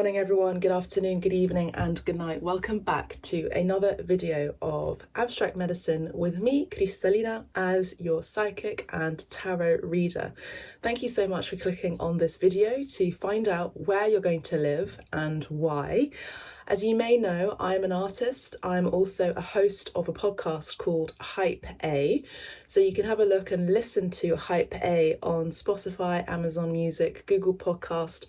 morning everyone, good afternoon, good evening and good night. Welcome back to another video of Abstract Medicine with me, Cristallina, as your psychic and tarot reader. Thank you so much for clicking on this video to find out where you're going to live and why. As you may know, I'm an artist. I'm also a host of a podcast called Hype A. So you can have a look and listen to Hype A on Spotify, Amazon Music, Google Podcast,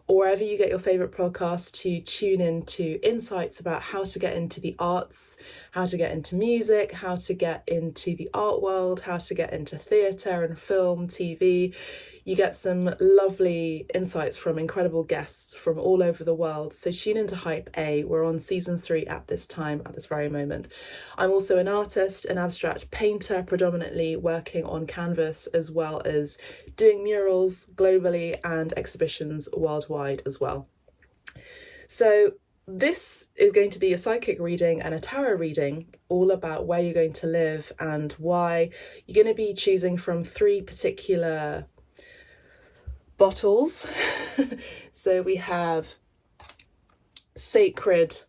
or wherever you get your favourite podcasts to tune into insights about how to get into the arts, how to get into music, how to get into the art world, how to get into theatre and film, TV. You get some lovely insights from incredible guests from all over the world. So tune into Hype A. We're on season 3 at this time, at this very moment. I'm also an artist, an abstract painter, predominantly working on canvas, as well as doing murals globally and exhibitions worldwide as well. So this is going to be a psychic reading and a tarot reading, all about where you're going to live and why. You're going to be choosing from 3 particular bottles. So we have sacred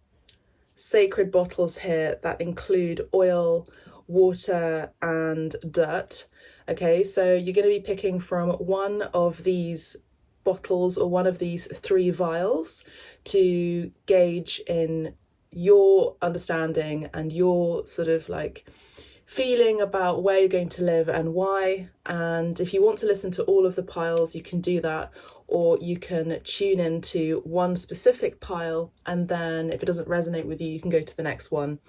bottles here that include oil, water and dirt. Okay, so you're going to be picking from one of these bottles or one of these 3 vials to gauge in your understanding and your sort of like feeling about where you're going to live and why. And if you want to listen to all of the piles, you can do that, or you can tune into one specific pile, and then if it doesn't resonate with you, you can go to the next one.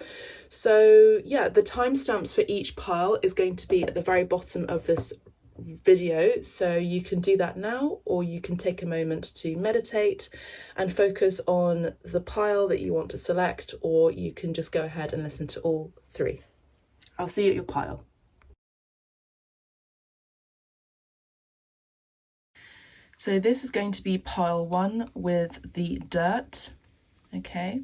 So yeah, the timestamps for each pile is going to be at the very bottom of this video, so you can do that now, or you can take a moment to meditate and focus on the pile that you want to select, or you can just go ahead and listen to all 3. I'll see you at your pile. So this is going to be pile 1 with the dirt, okay.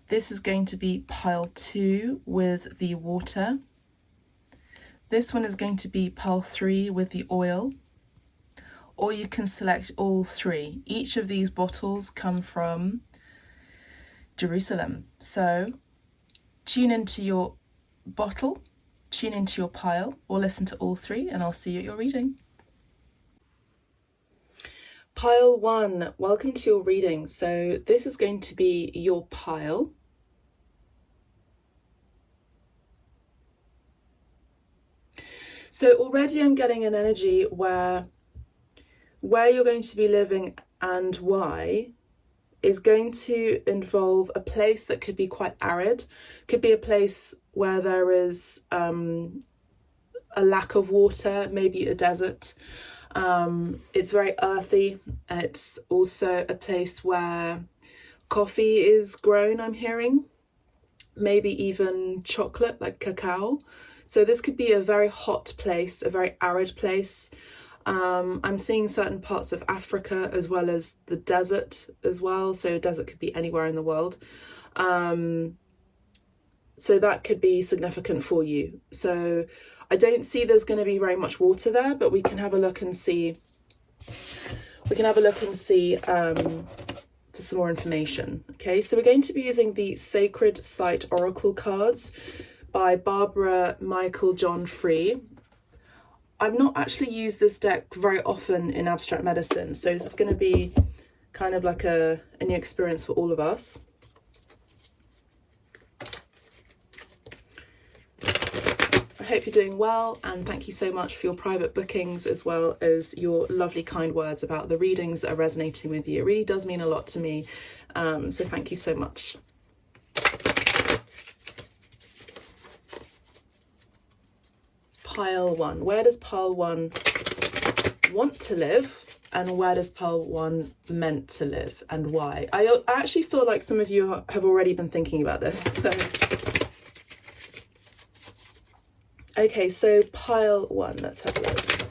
This is going to be pile 2 with the water. This one is going to be pile 3 with the oil, or you can select all 3. Each of these bottles come from Jerusalem. So tune into your bottle, tune into your pile, or listen to all 3, and I'll see you at your reading. Pile 1, welcome to your reading. So this is going to be your pile. So already I'm getting an energy where you're going to be living and why is going to involve a place that could be quite arid, could be a place where there is a lack of water, maybe a desert. It's very earthy. It's also a place where coffee is grown, I'm hearing, maybe even chocolate like cacao. So this could be a very hot place, a very arid place. I'm seeing certain parts of Africa as well as the desert as well. So desert could be anywhere in the world. So that could be significant for you. So I don't see there's going to be very much water there, but we can have a look and see. For some more information. Okay, so we're going to be using the Sacred Site Oracle cards by Barbara Michael John Free. I've not actually used this deck very often in abstract medicine, so this is going to be kind of like a new experience for all of us. I hope you're doing well, and thank you so much for your private bookings as well as your lovely kind words about the readings that are resonating with you. It really does mean a lot to me, so thank you so much. Pile 1. Where does pile 1 want to live, and where does pile 1 meant to live, and why? I actually feel like some of you have already been thinking about this. So. Okay, so pile 1, let's have a look.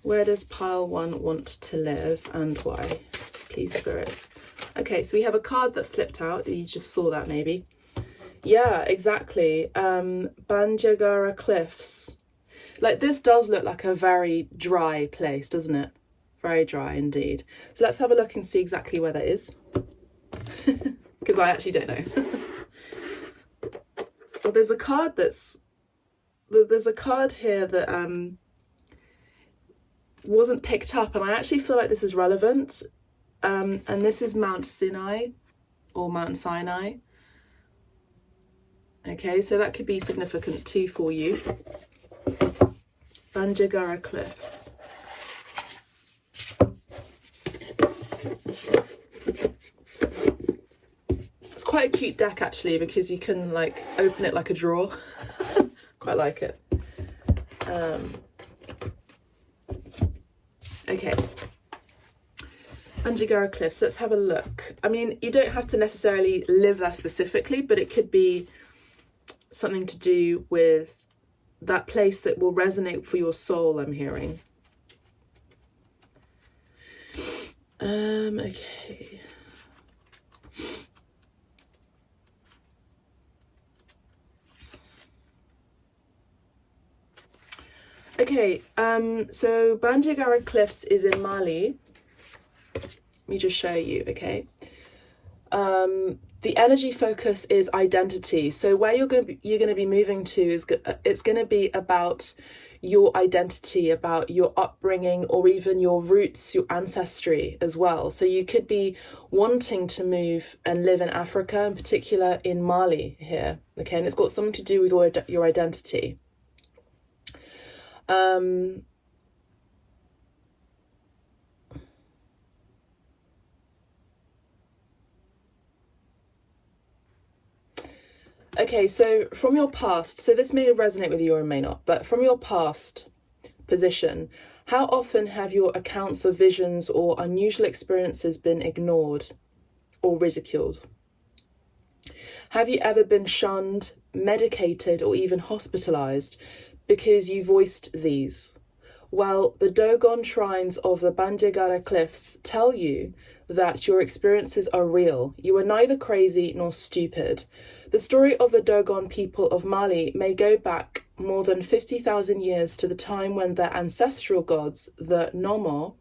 Where does pile 1 want to live and why? Please, Spirit. Okay, so we have a card that flipped out. You just saw that maybe. Yeah, exactly. Banjagara Cliffs. Like, this does look like a very dry place, doesn't it? Very dry indeed. So let's have a look and see exactly where that is. because I actually don't know. Well, there's a card here that wasn't picked up, and I actually feel like this is relevant. And this is Mount Sinai, or Mount Sinai. Okay, so that could be significant too for you. Bandiagara Cliffs. It's quite a cute deck actually, because you can like open it like a drawer. Quite like it. Okay. Bandiagara Cliffs, let's have a look. I mean, you don't have to necessarily live there specifically, but it could be something to do with that place that will resonate for your soul, I'm hearing. Okay. Okay, so Bandiagara Cliffs is in Mali. Let me just show you, okay? The energy focus is identity. So where you're going to be moving to is it's going to be about your identity, about your upbringing, or even your roots, your ancestry as well. So you could be wanting to move and live in Africa, in particular in Mali here, okay? And it's got something to do with your identity. Okay, so from your past, so this may resonate with you or may not, but from your past position, how often have your accounts of visions or unusual experiences been ignored or ridiculed? Have you ever been shunned, medicated, or even hospitalized because you voiced these? Well, the Dogon shrines of the Bandiagara Cliffs tell you that your experiences are real. You are neither crazy nor stupid. The story of the Dogon people of Mali may go back more than 50,000 years to the time when their ancestral gods, the Nomo,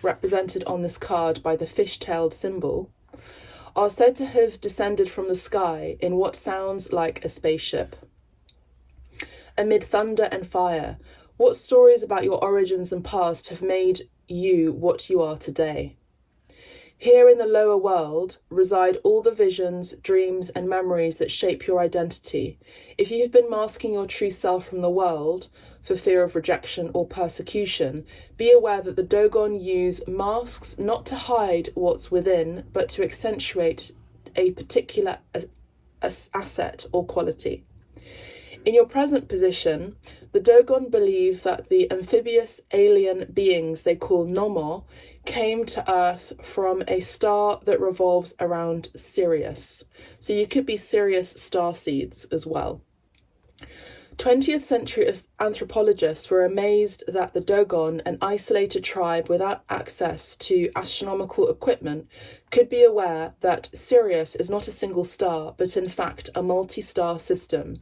represented on this card by the fish-tailed symbol, are said to have descended from the sky in what sounds like a spaceship. Amid thunder and fire, what stories about your origins and past have made you what you are today? Here in the lower world reside all the visions, dreams, and memories that shape your identity. If you have been masking your true self from the world for fear of rejection or persecution, be aware that the Dogon use masks not to hide what's within, but to accentuate a particular asset or quality. In your present position, the Dogon believe that the amphibious alien beings they call Nomo came to Earth from a star that revolves around Sirius. So you could be Sirius starseeds as well. 20th century anthropologists were amazed that the Dogon, an isolated tribe without access to astronomical equipment, could be aware that Sirius is not a single star, but in fact a multi-star system,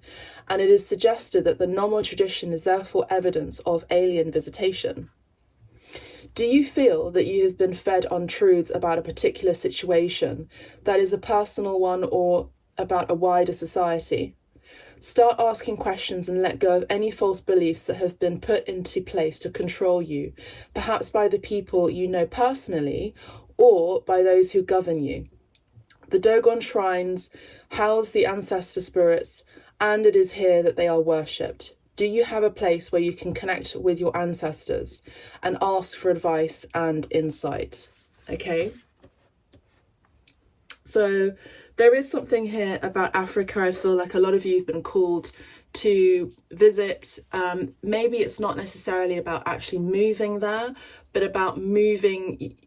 and it is suggested that the Nomo tradition is therefore evidence of alien visitation. Do you feel that you have been fed untruths about a particular situation that is a personal one or about a wider society? Start asking questions and let go of any false beliefs that have been put into place to control you, perhaps by the people you know personally or by those who govern you. The Dogon shrines house the ancestor spirits, and it is here that they are worshipped. Do you have a place where you can connect with your ancestors and ask for advice and insight? Okay. So there is something here about Africa. I feel like a lot of you have been called to visit. Maybe it's not necessarily about actually moving there, but about moving,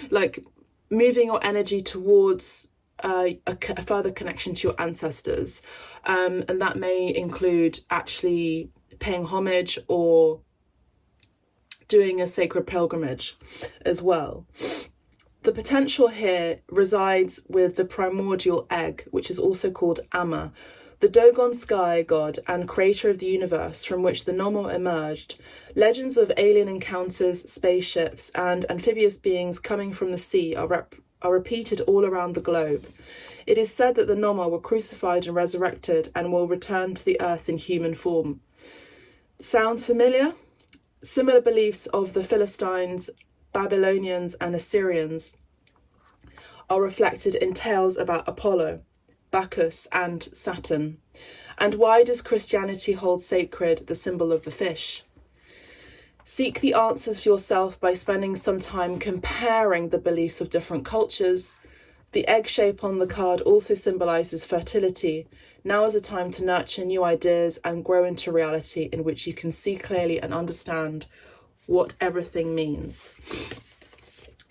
like moving your energy towards a further connection to your ancestors. And that may include actually paying homage or doing a sacred pilgrimage as well. The potential here resides with the primordial egg, which is also called Amma, the Dogon sky god and creator of the universe from which the Nomo emerged. Legends of alien encounters, spaceships, and amphibious beings coming from the sea are are repeated all around the globe. It is said that the Noma were crucified and resurrected and will return to the earth in human form. Sounds familiar? Similar beliefs of the Philistines, Babylonians and Assyrians are reflected in tales about Apollo, Bacchus and Saturn. And why does Christianity hold sacred the symbol of the fish? Seek the answers for yourself by spending some time comparing the beliefs of different cultures. The egg shape on the card also symbolises fertility. Now is a time to nurture new ideas and grow into reality in which you can see clearly and understand what everything means.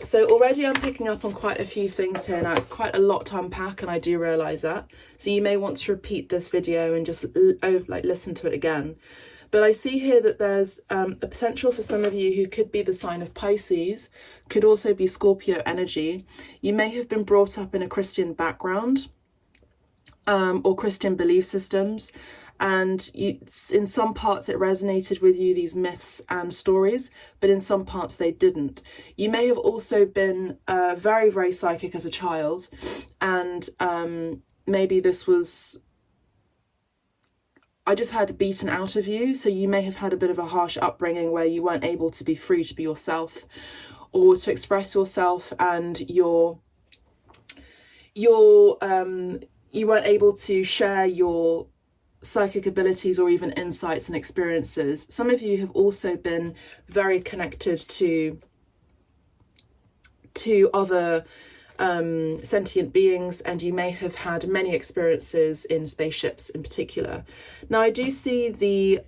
So already I'm picking up on quite a few things here now. It's quite a lot to unpack, and I do realise that. So you may want to repeat this video and just listen to it again. But I see here that there's a potential for some of you who could be the sign of Pisces, could also be Scorpio energy. You may have been brought up in a Christian background or Christian belief systems, and in some parts it resonated with you, these myths and stories, but in some parts they didn't. You may have also been very, very psychic as a child, and maybe this was... I just had beaten out of you, so you may have had a bit of a harsh upbringing where you weren't able to be free to be yourself or to express yourself, and you weren't able to share your psychic abilities or even insights and experiences. Some of you have also been very connected to other sentient beings, and you may have had many experiences in spaceships in particular. Now I do see the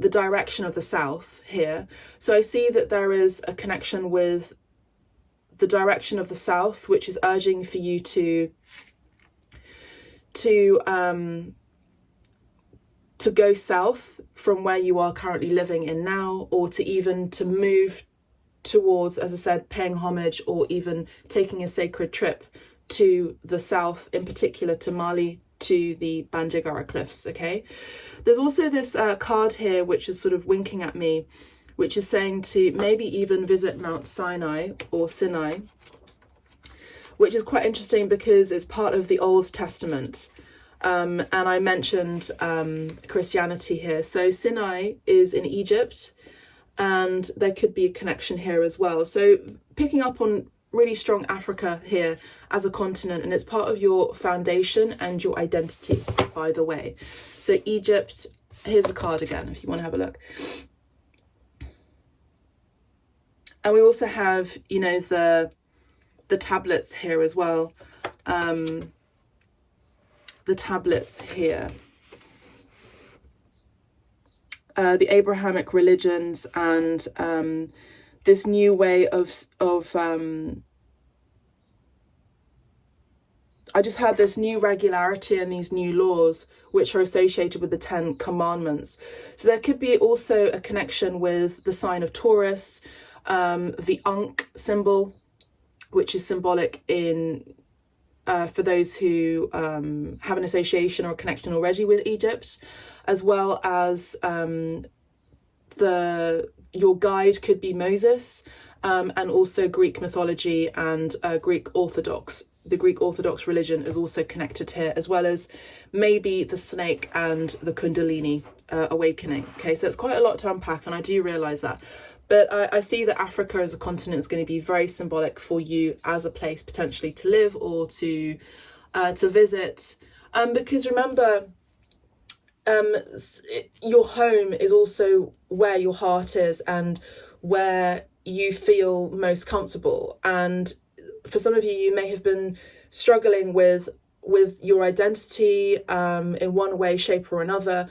direction of the south here, so I see that there is a connection with the direction of the south, which is urging for you to go south from where you are currently living in now, or to move towards, as I said, paying homage or even taking a sacred trip to the south, in particular to Mali, to the Banjagara cliffs, okay? There's also this card here which is sort of winking at me, which is saying to maybe even visit Mount Sinai or Sinai, which is quite interesting because it's part of the Old Testament. And I mentioned Christianity here. So Sinai is in Egypt, and there could be a connection here as well. So picking up on really strong Africa here as a continent, and it's part of your foundation and your identity, by the way. So Egypt, here's the card again if you want to have a look. And we also have, you know, the tablets here as well. The tablets here. The Abrahamic religions and this new way of I just heard this new regularity and these new laws which are associated with the 10 commandments. So there could be also a connection with the sign of Taurus, the Ankh symbol, which is symbolic in for those who have an association or a connection already with Egypt, as well as your guide could be Moses, and also Greek mythology and Greek Orthodox. The Greek Orthodox religion is also connected here, as well as maybe the snake and the Kundalini awakening. Okay, so it's quite a lot to unpack, and I do realise that. But I see that Africa as a continent is going to be very symbolic for you as a place potentially to live or to visit. Because remember, your home is also where your heart is and where you feel most comfortable. And for some of you, you may have been struggling with your identity in one way, shape or another.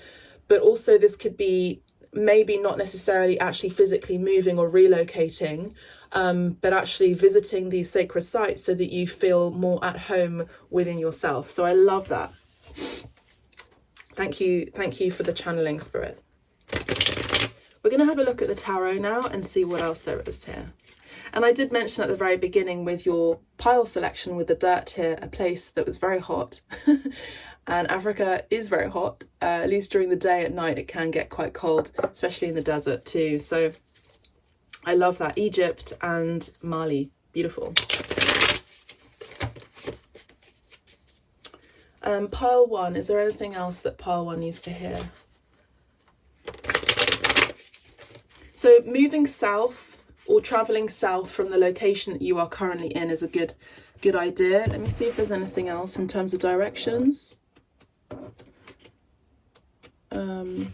But also this could be maybe not necessarily actually physically moving or relocating, but actually visiting these sacred sites so that you feel more at home within yourself. So I love that. Thank you for the channeling, Spirit. We're going to have a look at the tarot now and see what else there is here. And I did mention at the very beginning with your pile selection with the dirt here, a place that was very hot. And Africa is very hot, at least during the day. At night it can get quite cold, especially in the desert too. So I love that. Egypt and Mali, beautiful. Pile 1, is there anything else that pile 1 needs to hear? So moving south or traveling south from the location that you are currently in is a good idea. Let me see if there's anything else in terms of directions. The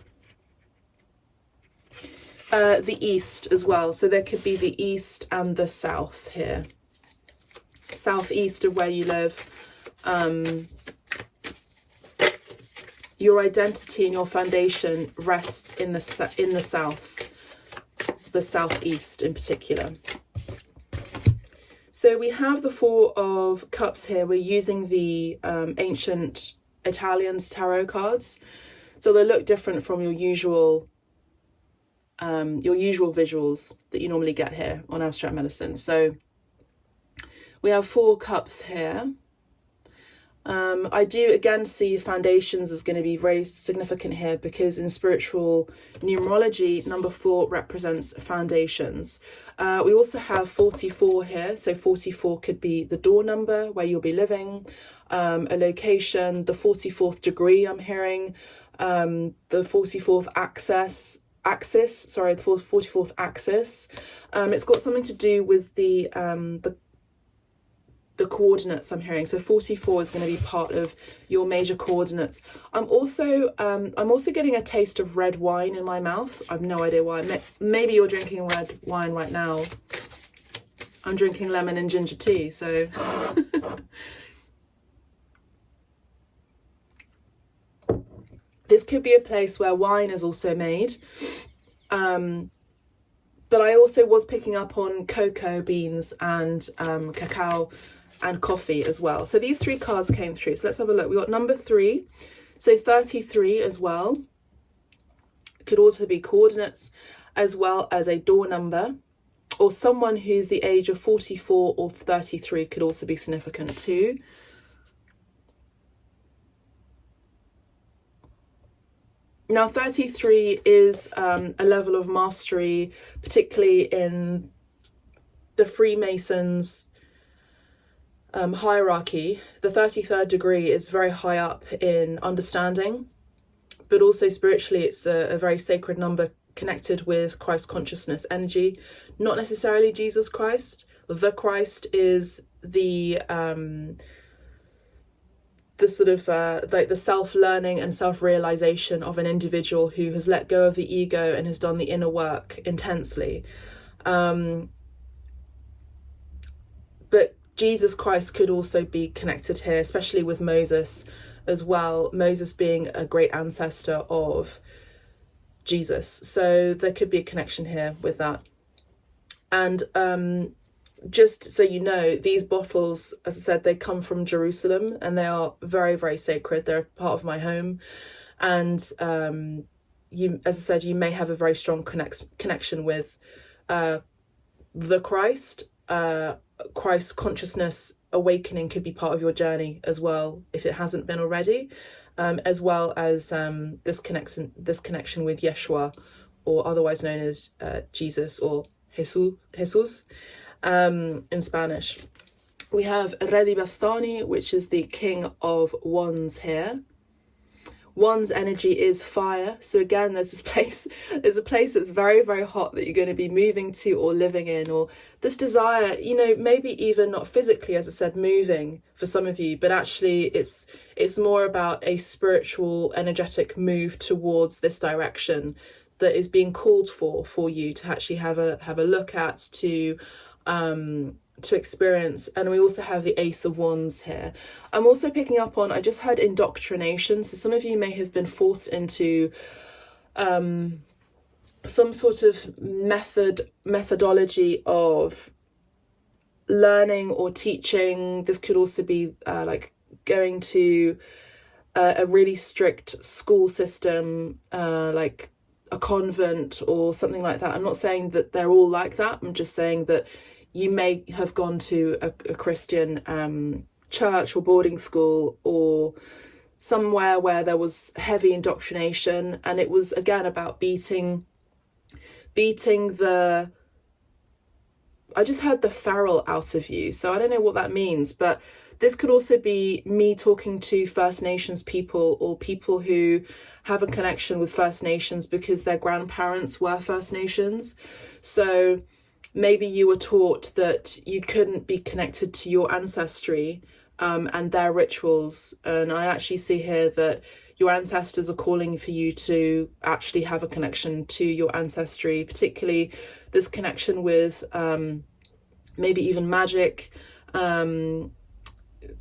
east as well. So there could be the east and the south here. Southeast of where you live. Your identity and your foundation rests in the south, the southeast in particular. So we have the Four of Cups here. We're using the ancient Italian tarot cards, so they look different from your usual visuals that you normally get here on Abstract Medicine. So we have 4 cups here. I do again see foundations as going to be very significant here, because in spiritual numerology, number 4 represents foundations. We also have 44 here, so 44 could be the door number where you'll be living, a location, the 44th degree I'm hearing, the 44th axis. The 44th axis. It's got something to do with the coordinates I'm hearing. So 44 is going to be part of your major coordinates. I'm also getting a taste of red wine in my mouth. I've no idea why. Maybe you're drinking red wine right now. I'm drinking lemon and ginger tea, so this could be a place where wine is also made. But I also was picking up on cocoa beans and cacao and coffee as well. So these 3 cards came through. So let's have a look. We got number 3. So 33 as well. Could also be coordinates, as well as a door number, or someone who's the age of 44 or 33 could also be significant too. Now 33 is a level of mastery, particularly in the Freemasons hierarchy. The 33rd degree is very high up in understanding, but also spiritually it's a very sacred number connected with Christ consciousness energy, not necessarily Jesus Christ. The Christ is the sort of like the self-learning and self-realization of an individual who has let go of the ego and has done the inner work intensely. But Jesus Christ could also be connected here, especially with Moses as well. Moses being a great ancestor of Jesus. So there could be a connection here with that. And just so you know, these bottles, as I said, they come from Jerusalem and they are very, very sacred. They're part of my home. And you, as I said, you may have a very strong connection with the Christ. Christ consciousness awakening could be part of your journey as well, if it hasn't been already, as well as this connection with Yeshua, or otherwise known as Jesus or Jesus in Spanish. We have Re di Bastoni, which is the King of Wands here. Wands energy is fire. So again, there's a place that's very, very hot that you're going to be moving to or living in, or this desire, you know, maybe even not physically, as I said, moving for some of you, but actually it's more about a spiritual, energetic move towards this direction that is being called for you to actually have a look at, to experience. And we also have the Ace of Wands here. I'm also picking up on, I just heard indoctrination. So some of you may have been forced into some sort of methodology of learning or teaching. This could also be like going to a really strict school system, like a convent or something like that. I'm not saying that they're all like that. I'm just saying that you may have gone to a Christian church or boarding school, or somewhere where there was heavy indoctrination, and it was again about beating the, I just heard the feral out of you, so I don't know what that means, but this could also be me talking to First Nations people, or people who have a connection with First Nations because their grandparents were First Nations. So maybe you were taught that you couldn't be connected to your ancestry and their rituals. And I actually see here that your ancestors are calling for you to actually have a connection to your ancestry, particularly this connection with maybe even magic.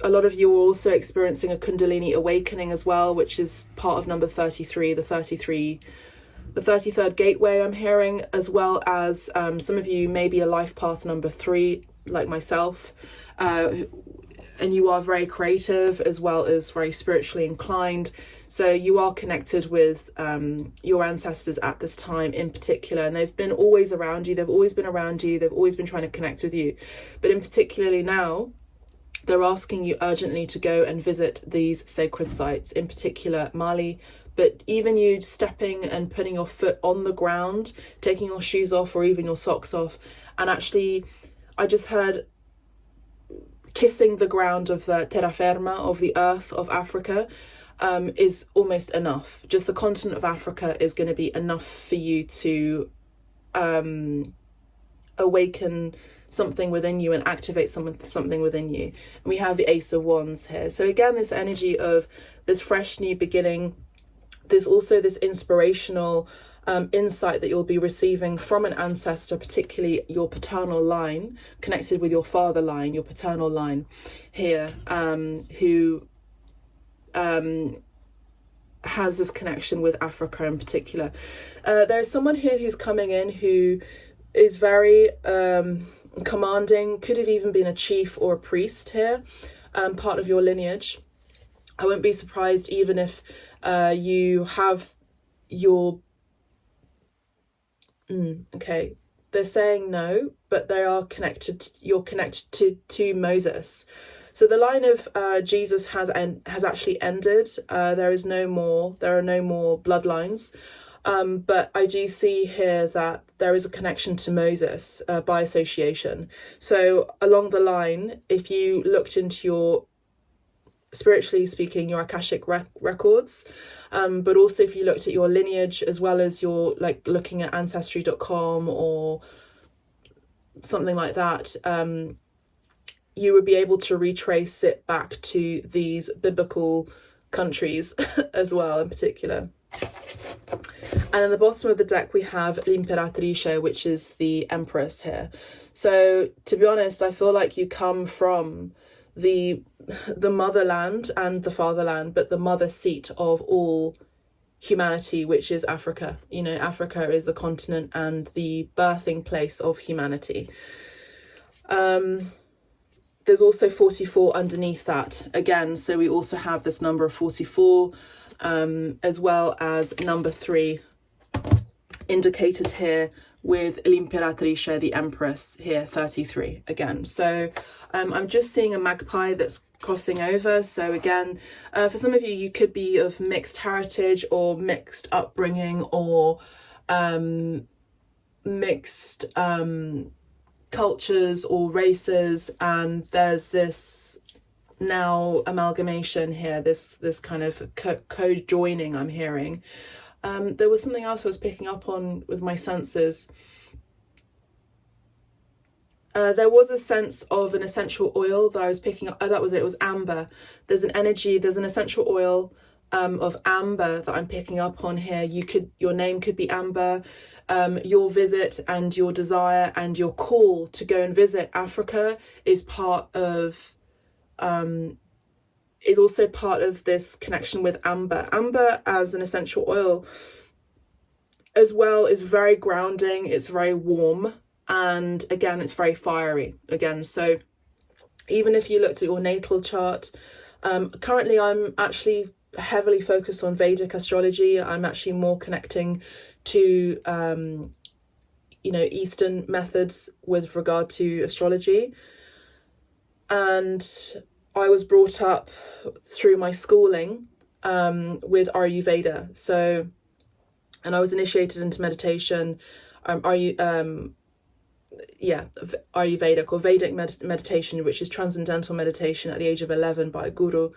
A lot of you are also experiencing a Kundalini awakening as well, which is part of number 33, the 33rd gateway I'm hearing, as well as some of you may be a life path number 3, like myself, and you are very creative as well as very spiritually inclined. So you are connected with your ancestors at this time in particular, and they've been always around you. They've always been around you. They've always been trying to connect with you. But in particularly now, they're asking you urgently to go and visit these sacred sites, in particular Mali. But even you stepping and putting your foot on the ground, taking your shoes off or even your socks off, and actually, I just heard kissing the ground of the terra firma, of the earth of Africa, is almost enough. Just the continent of Africa is going to be enough for you to awaken something within you and activate something within you. And we have the Ace of Wands here. So again, this energy of this fresh new beginning. There's also this inspirational insight that you'll be receiving from an ancestor, particularly your paternal line, connected with your father line, your paternal line here, who has this connection with Africa in particular. There's someone here who's coming in who is very commanding, could have even been a chief or a priest here, part of your lineage. I wouldn't be surprised even if you have your okay, they're saying no, but they are connected. You're connected to Moses. So the line of Jesus has actually ended. There are no more bloodlines. But I do see here that there is a connection to Moses by association. So along the line, if you looked into your, spiritually speaking, your Akashic records, but also if you looked at your lineage, as well as your, like, looking at ancestry.com or something like that, you would be able to retrace it back to these biblical countries as well, in particular. And at the bottom of the deck we have l'Imperatrice, which is the Empress here. So to be honest, I feel like you come from the motherland and the fatherland, but the mother seat of all humanity, which is Africa. You know, Africa is the continent and the birthing place of humanity. There's also 44 underneath that again, so we also have this number of 44, as well as number 3 indicated here with l'Imperatrice, the Empress here, 33 again. So I'm just seeing a magpie that's crossing over. So again, for some of you, you could be of mixed heritage or mixed upbringing, or mixed cultures or races, and there's this now amalgamation here, this kind of co-joining I'm hearing. There was something else I was picking up on with my senses. There was a sense of an essential oil that I was picking up. Oh, that was it. It was amber. There's an energy, there's an essential oil of amber that I'm picking up on here. Your name could be Amber. Your visit and your desire and your call to go and visit Africa is also part of this connection with amber. Amber as an essential oil as well is very grounding. It's very warm, and again, it's very fiery again. So even if you looked at your natal chart, currently I'm actually heavily focused on Vedic astrology. I'm actually more connecting to Eastern methods with regard to astrology, and I was brought up through my schooling with Ayurveda. So, and I was initiated into meditation. Ayurvedic or Vedic meditation, which is transcendental meditation at the age of 11 by a guru.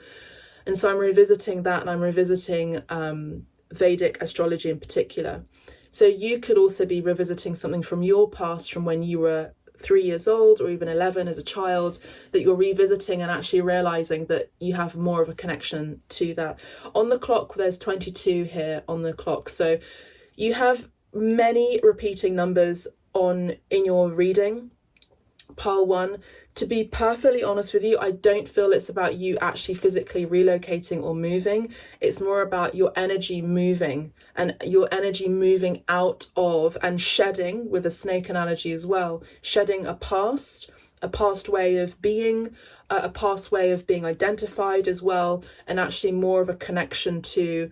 And so I'm revisiting that, and I'm revisiting Vedic astrology in particular. So you could also be revisiting something from your past, from when you were 3 years old or even 11 as a child, that you're revisiting and actually realizing that you have more of a connection to that. On the clock, there's 22 here on the clock. So you have many repeating numbers in your reading, pile 1. To be perfectly honest with you, I don't feel it's about you actually physically relocating or moving. It's more about your energy moving, and your energy moving out of and shedding, with a snake analogy as well, shedding a past way of being, a past way of being identified as well, and actually more of a connection to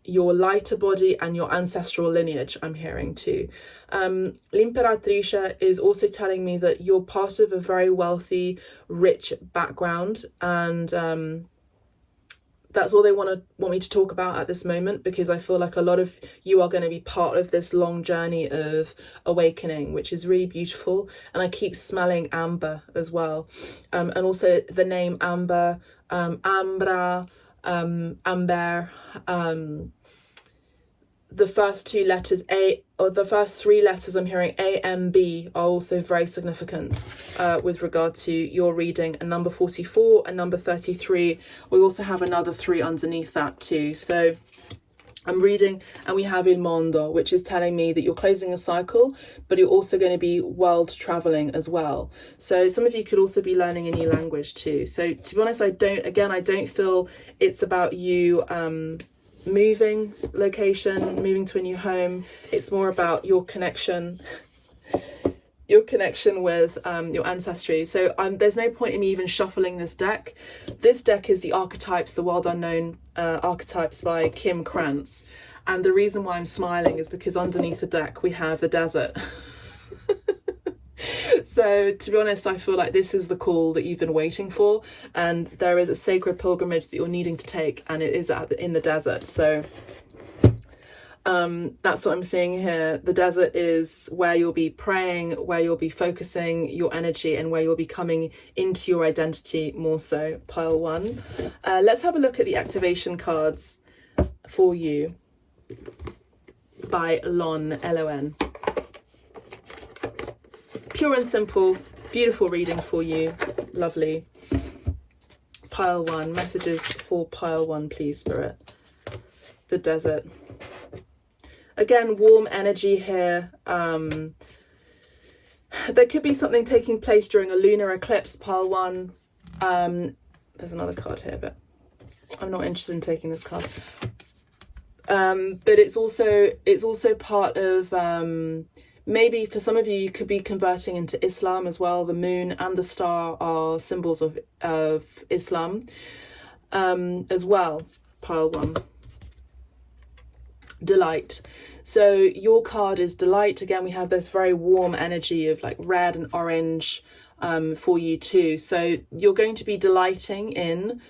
your lighter body and your ancestral lineage, I'm hearing too. L'Imperatrice is also telling me that you're part of a very wealthy, rich background, and that's all they want me to talk about at this moment, because I feel like a lot of you are going to be part of this long journey of awakening, which is really beautiful. And I keep smelling amber as well, and also the name amber, ambra, amber, the first two letters the first three letters I'm hearing AMB are also very significant with regard to your reading, and number 44 and number 33. We also have another 3 underneath that too. So I'm reading, and we have Il Mondo, which is telling me that you're closing a cycle, but you're also going to be world traveling as well. So some of you could also be learning a new language too. So to be honest, I don't feel it's about you moving location, moving to a new home. It's more about your connection with your ancestry. So there's no point in me even shuffling this deck. This deck is the archetypes, the World Unknown archetypes by Kim Krantz. And the reason why I'm smiling is because underneath the deck we have the desert. So to be honest, I feel like this is the call that you've been waiting for, and there is a sacred pilgrimage that you're needing to take, and it is in the desert. So that's what I'm seeing here. The desert is where you'll be praying, where you'll be focusing your energy, and where you'll be coming into your identity more so. Pile 1. Let's have a look at the activation cards for you by Lon, Lon. Pure and simple, beautiful reading for you. Lovely. Pile 1. Messages for pile 1, please, Spirit. The desert. Again, warm energy here. There could be something taking place during a lunar eclipse, pile 1. There's another card here, but I'm not interested in taking this card. But it's also part of maybe for some of you, you could be converting into Islam as well. The moon and the star are symbols of Islam as well. Pile 1. Delight. So your card is delight. Again, we have this very warm energy of like red and orange for you too. So you're going to be delighting in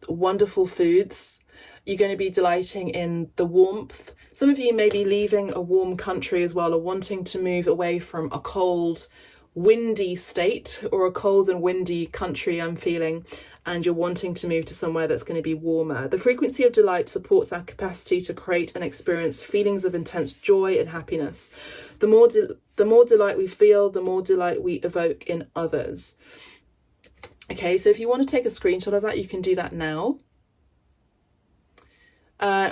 wonderful foods. You're going to be delighting in the warmth. Some of you may be leaving a warm country as well, or wanting to move away from a cold, windy state, or a cold and windy country, I'm feeling, and you're wanting to move to somewhere that's going to be warmer. The frequency of delight supports our capacity to create and experience feelings of intense joy and happiness. The more delight we feel, the more delight we evoke in others. Okay, so if you want to take a screenshot of that, you can do that now.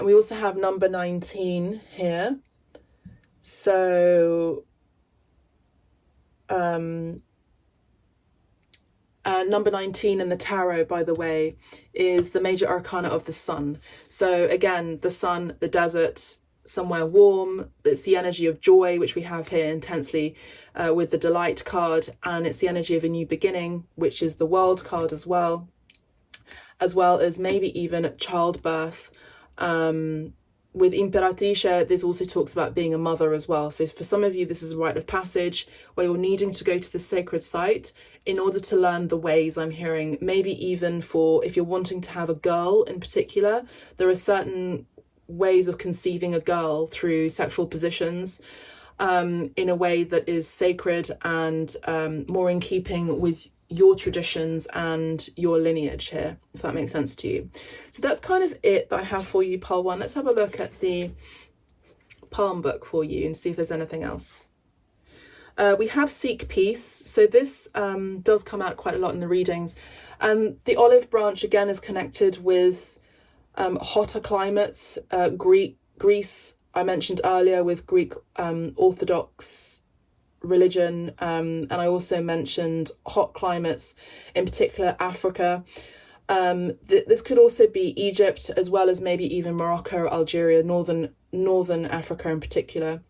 We also have number 19 here. So number 19 in the tarot, by the way, is the major arcana of the sun. So again, the sun, the desert, somewhere warm. It's the energy of joy, which we have here intensely with the delight card, and it's the energy of a new beginning, which is the world card as well as maybe even childbirth. With Imperatrice, this also talks about being a mother as well. So for some of you, this is a rite of passage where you're needing to go to the sacred site in order to learn the ways, I'm hearing. Maybe even for if you're wanting to have a girl in particular, there are certain ways of conceiving a girl through sexual positions. in a way that is sacred and more in keeping with your traditions and your lineage here, if that makes sense to you. So that's kind of it that I have for you, pile 1. Let's have a look at the palm book for you and see if there's anything else. We have Seek Peace. So this does come out quite a lot in the readings. The olive branch again is connected with hotter climates. Greece, I mentioned earlier, with Greek Orthodox religion, and I also mentioned hot climates, in particular Africa. This could also be Egypt, as well as maybe even Morocco, Algeria, northern Africa in particular.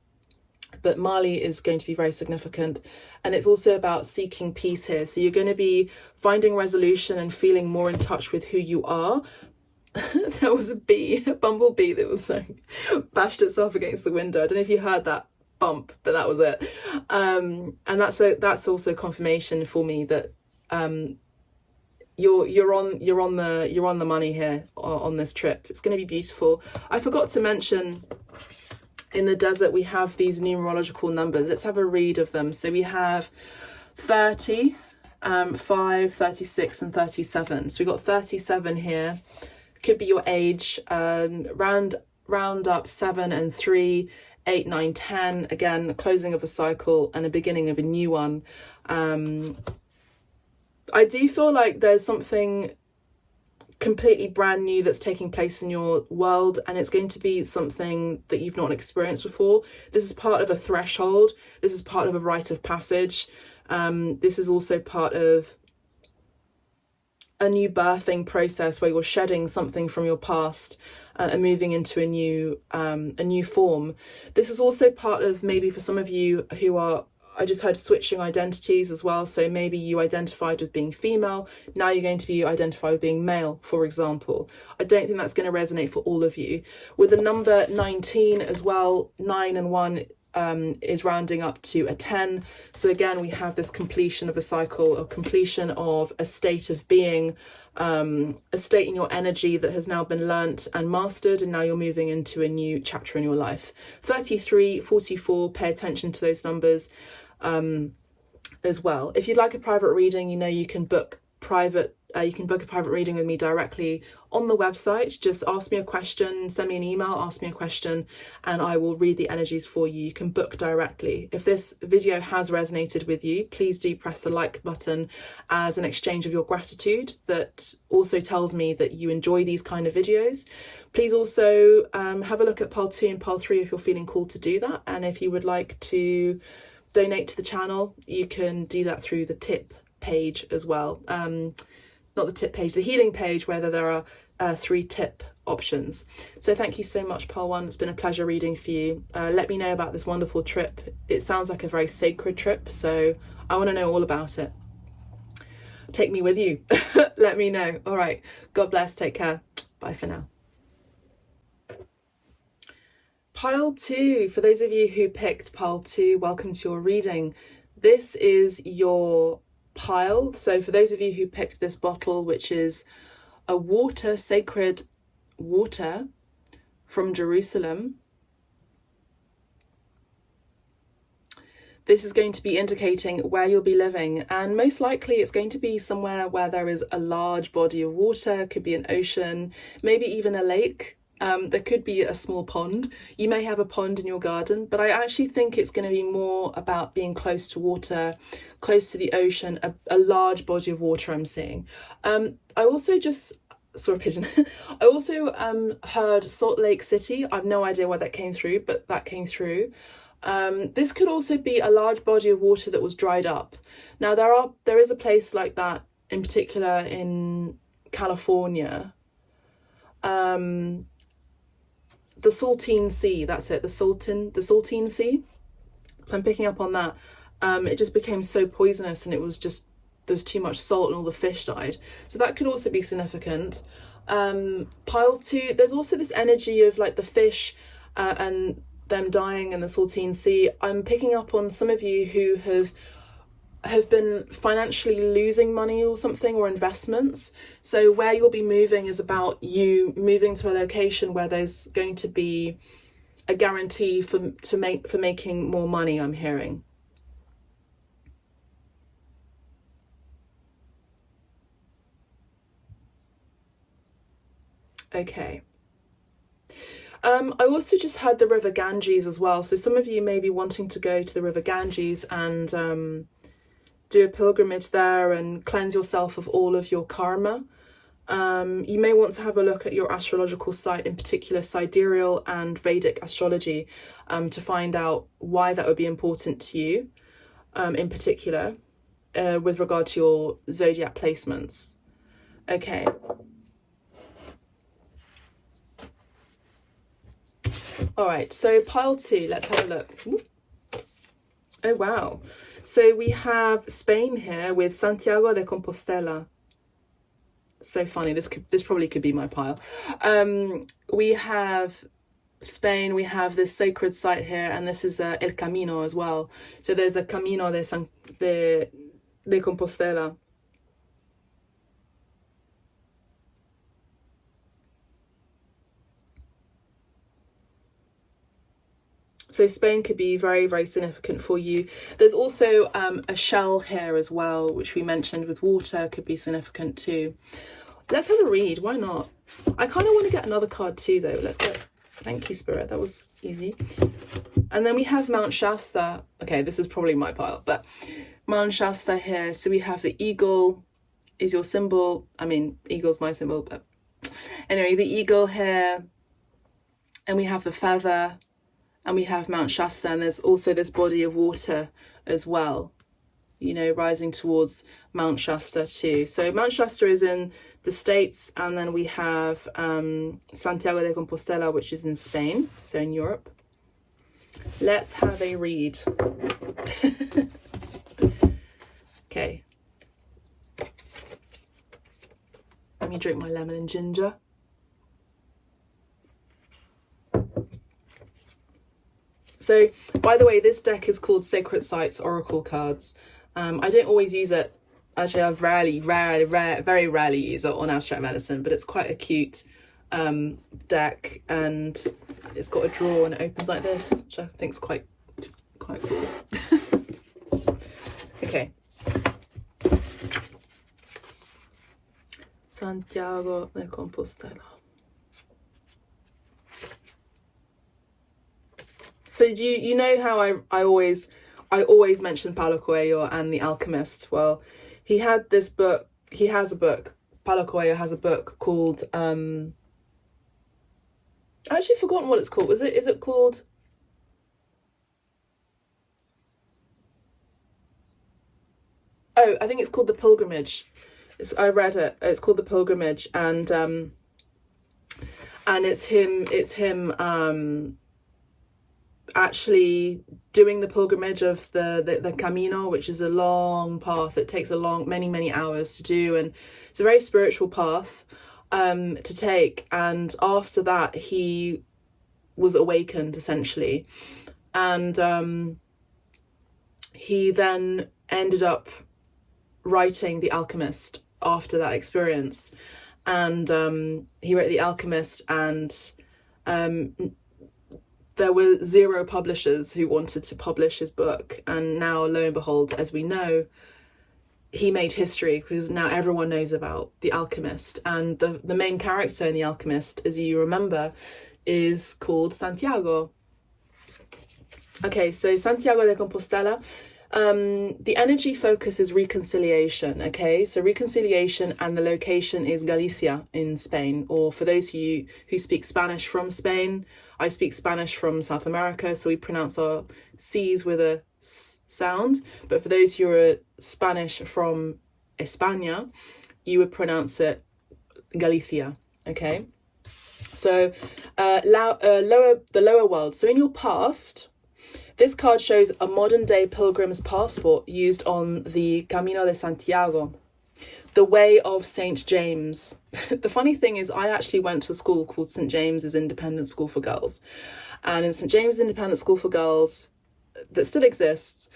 But Mali is going to be very significant, and it's also about seeking peace here. So you're going to be finding resolution and feeling more in touch with who you are. There was a bumblebee that was like bashed itself against the window. I don't know if you heard that bump, but that was it. And that's also confirmation for me that you're on the money here on this trip. It's going to be beautiful. I forgot to mention, in the desert we have these numerological numbers. Let's have a read of them. So we have 30, 5, 36 and 37. So we got 37 here. Could be your age. Round up 7 and 3, 8, 9, 10. Again, closing of a cycle and a beginning of a new one. I do feel like there's something completely brand new that's taking place in your world, and it's going to be something that you've not experienced before. This is part of a threshold. This is part of a rite of passage. This is also part of a new birthing process where you're shedding something from your past and moving into a new form. This is also part of, maybe for some of you who are, I just heard, switching identities as well. So maybe you identified with being female, now you're going to be identified with being male, for example. I don't think that's going to resonate for all of you. With the number 19 as well, 9 and 1 is rounding up to a 10. So again, we have this completion of a cycle, or completion of a state of being, a state in your energy that has now been learnt and mastered, and now you're moving into a new chapter in your life. 33, 44, pay attention to those numbers as well. If you'd like a private reading, you can book a private reading with me directly on the website. Just ask me a question, send me an email, ask me a question, and I will read the energies for you. You can book directly. If this video has resonated with you, please do press the like button as an exchange of your gratitude. That also tells me that you enjoy these kind of videos. Please also have a look at pile 2 and pile 3 if you're feeling called to do that. And if you would like to donate to the channel, you can do that through the tip page as well. Not the tip page, the healing page, where there are 3 tip options. So thank you so much, pile 1. It's been a pleasure reading for you. Let me know about this wonderful trip. It sounds like a very sacred trip, so I want to know all about it. Take me with you. Let me know. All right. God bless. Take care. Bye for now. Pile 2. For those of you who picked pile 2, welcome to your reading. This is your pile. So for those of you who picked this bottle, which is a water, sacred water from Jerusalem, this is going to be indicating where you'll be living, and most likely it's going to be somewhere where there is a large body of water. It could be an ocean, maybe even a lake. There could be a small pond. You may have a pond in your garden, but I actually think it's going to be more about being close to water, close to the ocean, a large body of water I'm seeing. I also just saw a pigeon. I also heard Salt Lake City. I have no idea where that came through, but that came through. This could also be a large body of water that was dried up. Now there is a place like that, in particular in California. The Saltine Sea, that's it, the Saltine Sea. So I'm picking up on that. It just became so poisonous, and there's too much salt and all the fish died. So that could also be significant. Pile 2, there's also this energy of like the fish and them dying in the Saltine Sea. I'm picking up on some of you who have been financially losing money or something, or investments. So where you'll be moving is about you moving to a location where there's going to be a guarantee for making more money, I'm hearing. Okay. I also just had the River Ganges as well. So some of you may be wanting to go to the River Ganges and do a pilgrimage there and cleanse yourself of all of your karma. You may want to have a look at your astrological site, in particular sidereal and Vedic astrology, to find out why that would be important to you, in particular, with regard to your zodiac placements. Okay. All right, so pile 2, let's have a look. Ooh. Oh, wow. So we have Spain here with Santiago de Compostela. So funny, this probably could be my pile. We have Spain, we have this sacred site here, and this is El Camino as well. So there's a Camino de Compostela. So Spain could be very, very significant for you. There's also a shell here as well, which we mentioned with water, could be significant too. Let's have a read. Why not? I kind of want to get another card too, though. Let's get... Thank you, Spirit. That was easy. And then we have Mount Shasta. Okay, this is probably my pile, but Mount Shasta here. So we have the eagle is your symbol. I mean, eagle's my symbol, but anyway, the eagle here. And we have the feather. And we have Mount Shasta, and there's also this body of water as well, you know, rising towards Mount Shasta too. So Mount Shasta is in the States, and then we have Santiago de Compostela, which is in Spain, so in Europe. Let's have a read. Okay. Let me drink my lemon and ginger. So, by the way, this deck is called Sacred Sites Oracle Cards. I don't always use it. Actually, I very rarely use it on Abstract Medicine, but it's quite a cute deck, and it's got a drawer and it opens like this, which I think is quite cool. Okay. Santiago de Compostela. So do you know how I always mention Paulo Coelho and The Alchemist? Well, he has a book. Paulo Coelho has a book called I actually forgotten what it's called. Is it called I think it's called The Pilgrimage. I read it. It's called The Pilgrimage, and it's him actually doing the pilgrimage of the Camino, which is a long path. It takes many hours to do, and it's a very spiritual path to take. And after that, he was awakened essentially, and he then ended up writing The Alchemist after that experience. And he wrote The Alchemist, and there were 0 publishers who wanted to publish his book. And now, lo and behold, as we know, he made history, because now everyone knows about The Alchemist. And the main character in The Alchemist, as you remember, is called Santiago. Okay, so Santiago de Compostela. The energy focus is reconciliation, okay? So reconciliation, and the location is Galicia in Spain. Or for those of you who speak Spanish from Spain, I speak Spanish from South America, so we pronounce our C's with a S sound. But for those who are Spanish from España, you would pronounce it Galicia, okay? So the lower world. So in your past, this card shows a modern day pilgrim's passport used on the Camino de Santiago, the way of St. James. The funny thing is, I actually went to a school called St. James's Independent School for Girls. And in St. James's Independent School for Girls, that still exists,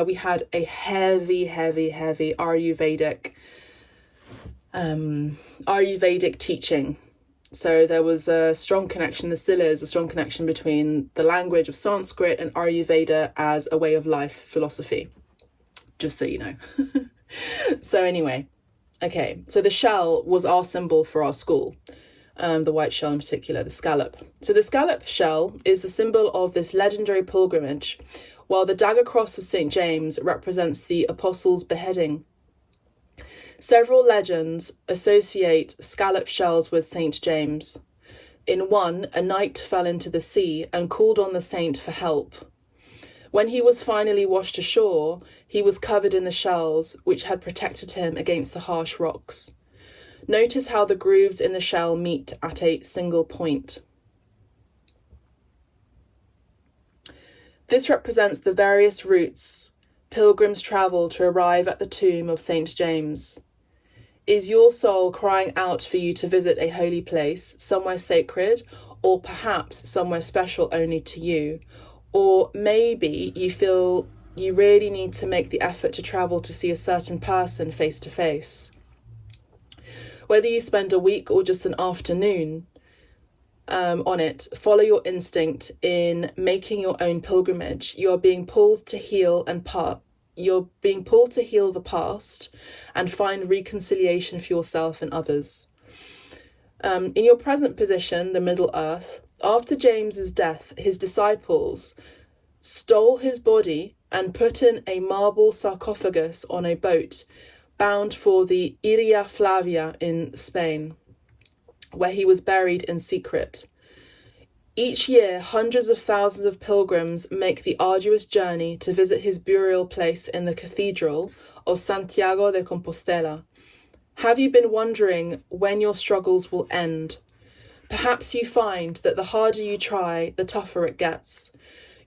we had a heavy Ayurvedic teaching. So there was a strong connection, there still is a strong connection between the language of Sanskrit and Ayurveda as a way of life philosophy, just so you know. So anyway, okay, so the shell was our symbol for our school, the white shell in particular, the scallop. So the scallop shell is the symbol of this legendary pilgrimage, while the dagger cross of St. James represents the apostles' beheading. Several legends associate scallop shells with St. James. In one, a knight fell into the sea and called on the saint for help. When he was finally washed ashore, he was covered in the shells, which had protected him against the harsh rocks. Notice how the grooves in the shell meet at a single point. This represents the various routes pilgrims travel to arrive at the tomb of St. James. Is your soul crying out for you to visit a holy place, somewhere sacred, or perhaps somewhere special only to you? Or maybe you feel you really need to make the effort to travel to see a certain person face to face. Whether you spend a week or just an afternoon on it, follow your instinct in making your own pilgrimage. You are being pulled to heal the past and find reconciliation for yourself and others. In your present position, the Middle Earth, after James's death, his disciples stole his body and put in a marble sarcophagus on a boat bound for the Iria Flavia in Spain, where he was buried in secret. Each year, hundreds of thousands of pilgrims make the arduous journey to visit his burial place in the Cathedral of Santiago de Compostela. Have you been wondering when your struggles will end? Perhaps you find that the harder you try, the tougher it gets.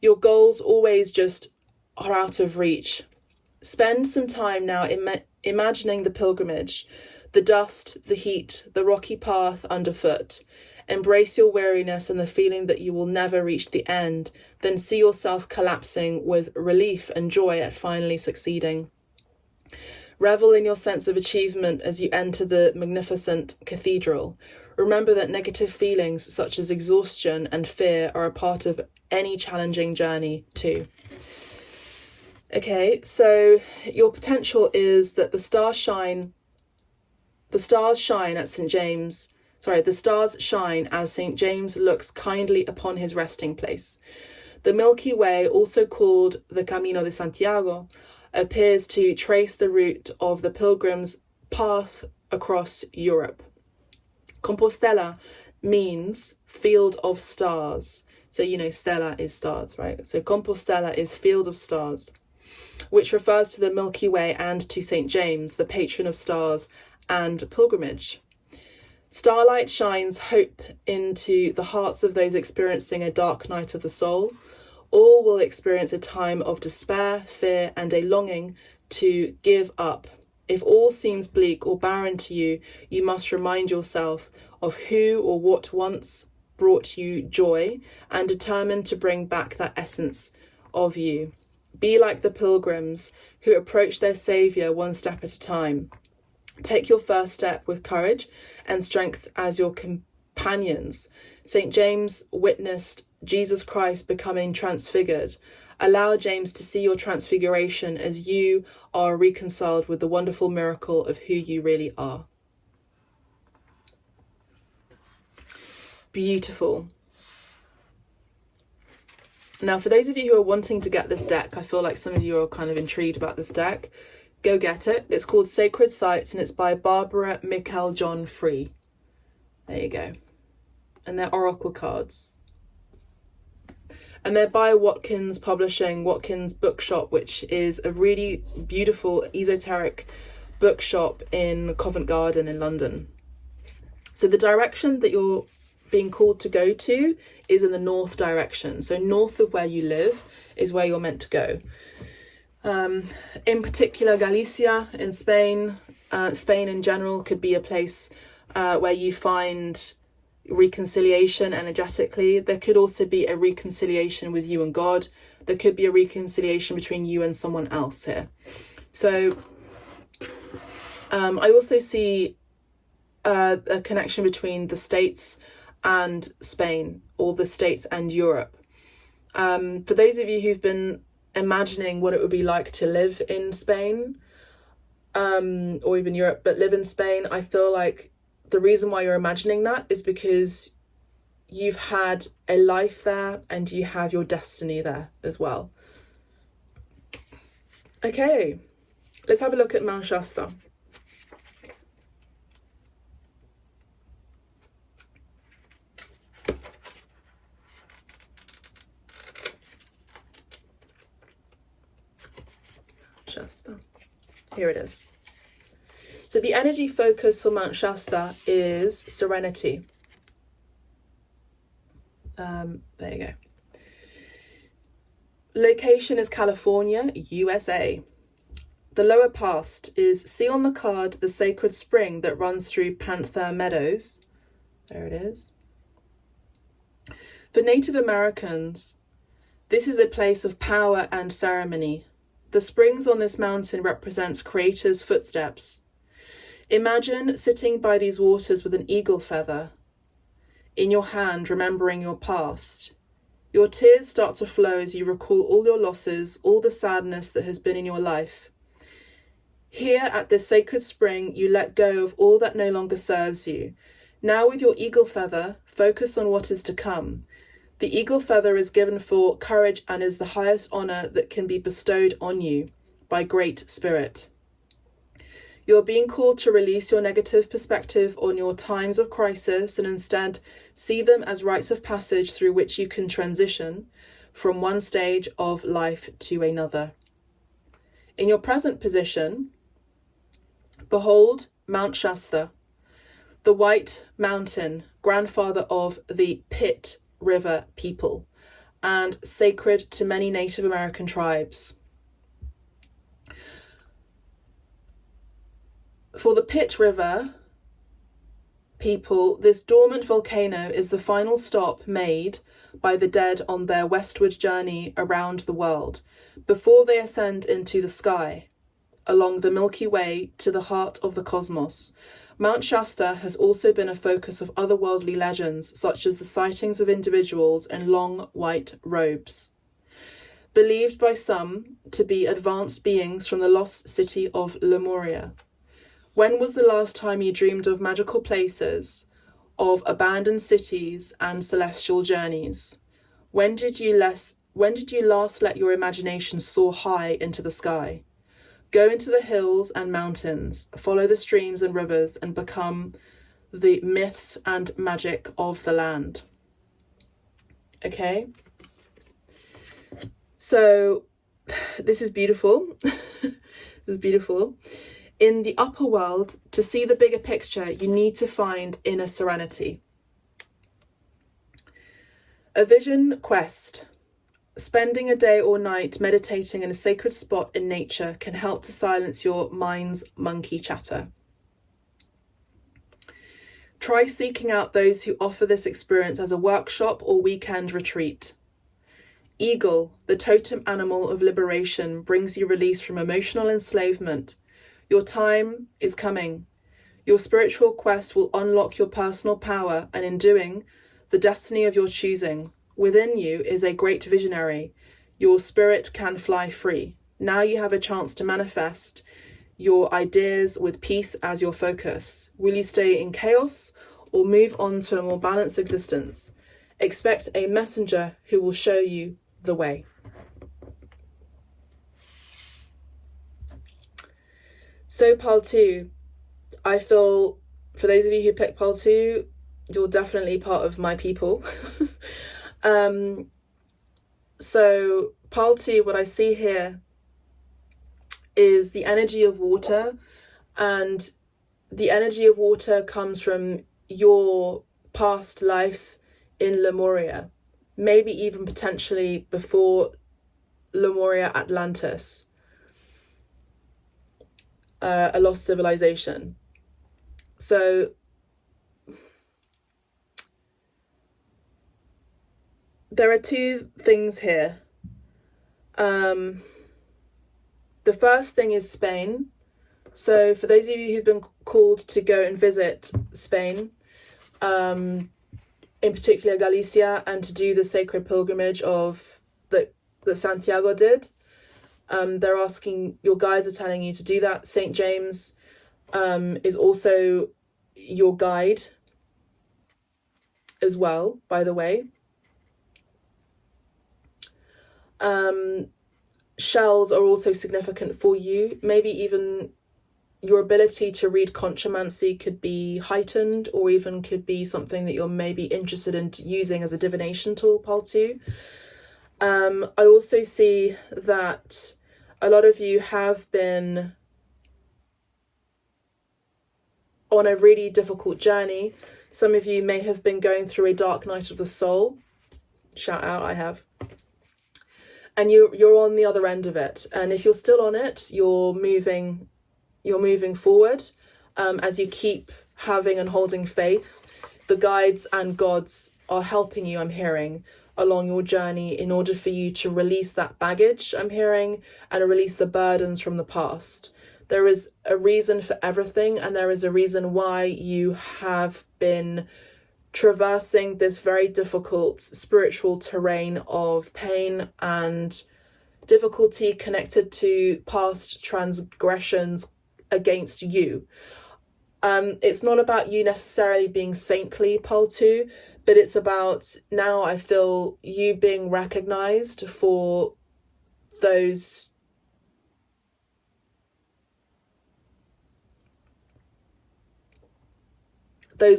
Your goals always just are out of reach. Spend some time now imagining the pilgrimage, the dust, the heat, the rocky path underfoot. Embrace your weariness and the feeling that you will never reach the end, then see yourself collapsing with relief and joy at finally succeeding. Revel in your sense of achievement as you enter the magnificent cathedral. Remember that negative feelings such as exhaustion and fear are a part of any challenging journey too. Okay, so your potential is that the stars shine at St. James. The stars shine as St. James looks kindly upon his resting place. The Milky Way, also called the Camino de Santiago, appears to trace the route of the pilgrim's path across Europe. Compostela means field of stars. So, stella is stars, right? So Compostela is field of stars, which refers to the Milky Way and to St. James, the patron of stars and pilgrimage. Starlight shines hope into the hearts of those experiencing a dark night of the soul. All will experience a time of despair, fear, and a longing to give up. If all seems bleak or barren to you, you must remind yourself of who or what once brought you joy and determine to bring back that essence of you. Be like the pilgrims who approach their Saviour one step at a time. Take your first step with courage and strength as your companions. St. James witnessed Jesus Christ becoming transfigured. Allow James to see your transfiguration as you are reconciled with the wonderful miracle of who you really are. Beautiful. Now, for those of you who are wanting to get this deck, I feel like some of you are kind of intrigued about this deck. Go get it. It's called Sacred Sites and it's by Barbara Michael John Free. There you go. And they're oracle cards. And they're by Watkins Publishing, Watkins Bookshop, which is a really beautiful esoteric bookshop in Covent Garden in London. So the direction that you're being called to go to is in the north direction. So north of where you live is where you're meant to go. In particular, Galicia in Spain, Spain in general could be a place where you find reconciliation energetically. There could also be a reconciliation with you and God. There could be a reconciliation between you and someone else here. So I also see a connection between the States and Spain, or the States and Europe. For those of you who've been imagining what it would be like to live in Spain, or even Europe, but live in Spain, I feel like the reason why you're imagining that is because you've had a life there and you have your destiny there as well. Okay, let's have a look at Mount Shasta. Shasta. Here it is. So the energy focus for Mount Shasta is serenity. There you go. Location is California, USA. The lower past is, see on the card the sacred spring that runs through Panther Meadows. There it is. For Native Americans, this is a place of power and ceremony. The springs on this mountain represents Creator's footsteps. Imagine sitting by these waters with an eagle feather in your hand, remembering your past. Your tears start to flow as you recall all your losses, all the sadness that has been in your life. Here at this sacred spring, you let go of all that no longer serves you. Now with your eagle feather, focus on what is to come. The eagle feather is given for courage and is the highest honor that can be bestowed on you by Great Spirit. You're being called to release your negative perspective on your times of crisis and instead see them as rites of passage through which you can transition from one stage of life to another. In your present position, behold Mount Shasta, the white mountain, grandfather of the Pit River people, and sacred to many Native American tribes. For the Pit River people, this dormant volcano is the final stop made by the dead on their westward journey around the world, before they ascend into the sky, along the Milky Way to the heart of the cosmos. Mount Shasta has also been a focus of otherworldly legends, such as the sightings of individuals in long white robes, believed by some to be advanced beings from the lost city of Lemuria. When was the last time you dreamed of magical places, of abandoned cities and celestial journeys? When did you last let your imagination soar high into the sky? Go into the hills and mountains, follow the streams and rivers, and become the myths and magic of the land. Okay? So, this is beautiful. This is beautiful. In the upper world, to see the bigger picture, you need to find inner serenity. A vision quest. Spending a day or night meditating in a sacred spot in nature can help to silence your mind's monkey chatter. Try seeking out those who offer this experience as a workshop or weekend retreat. Eagle, the totem animal of liberation, brings you release from emotional enslavement. Your time is coming. Your spiritual quest will unlock your personal power, and in doing, the destiny of your choosing. Within you is a great visionary. Your spirit can fly free. Now you have a chance to manifest your ideas with peace as your focus. Will you stay in chaos or move on to a more balanced existence? Expect a messenger who will show you the way. So pile 2, I feel for those of you who picked pile 2, you're definitely part of my people. So pile 2, what I see here is the energy of water, and the energy of water comes from your past life in Lemuria, maybe even potentially before Lemuria, Atlantis. A lost civilization. So there are 2 things here. The first thing is Spain. So for those of you who've been called to go and visit Spain, in particular Galicia, and to do the sacred pilgrimage that Santiago did. They're asking, your guides are telling you to do that. St. James is also your guide as well, by the way. Shells are also significant for you. Maybe even your ability to read conchomancy could be heightened, or even could be something that you're maybe interested in using as a divination tool, Pal 2. I also see that a lot of you have been on a really difficult journey. Some of you may have been going through a dark night of the soul. Shout out, I have. And you're on the other end of it. And if you're still on it, you're moving forward, as you keep having and holding faith. The guides and gods are helping you, I'm hearing, along your journey in order for you to release that baggage, I'm hearing, and release the burdens from the past. There is a reason for everything, and there is a reason why you have been traversing this very difficult spiritual terrain of pain and difficulty connected to past transgressions against you. It's not about you necessarily being saintly, Pal 2, but it's about, now I feel, you being recognized for those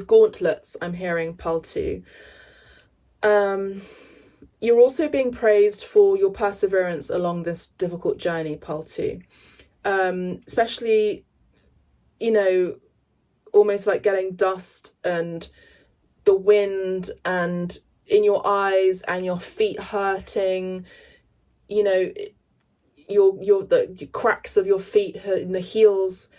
gauntlets, I'm hearing, Pal 2. You're also being praised for your perseverance along this difficult journey, Pal 2. Especially, almost like getting dust and the wind and in your eyes and your feet hurting, the cracks of your feet in the heels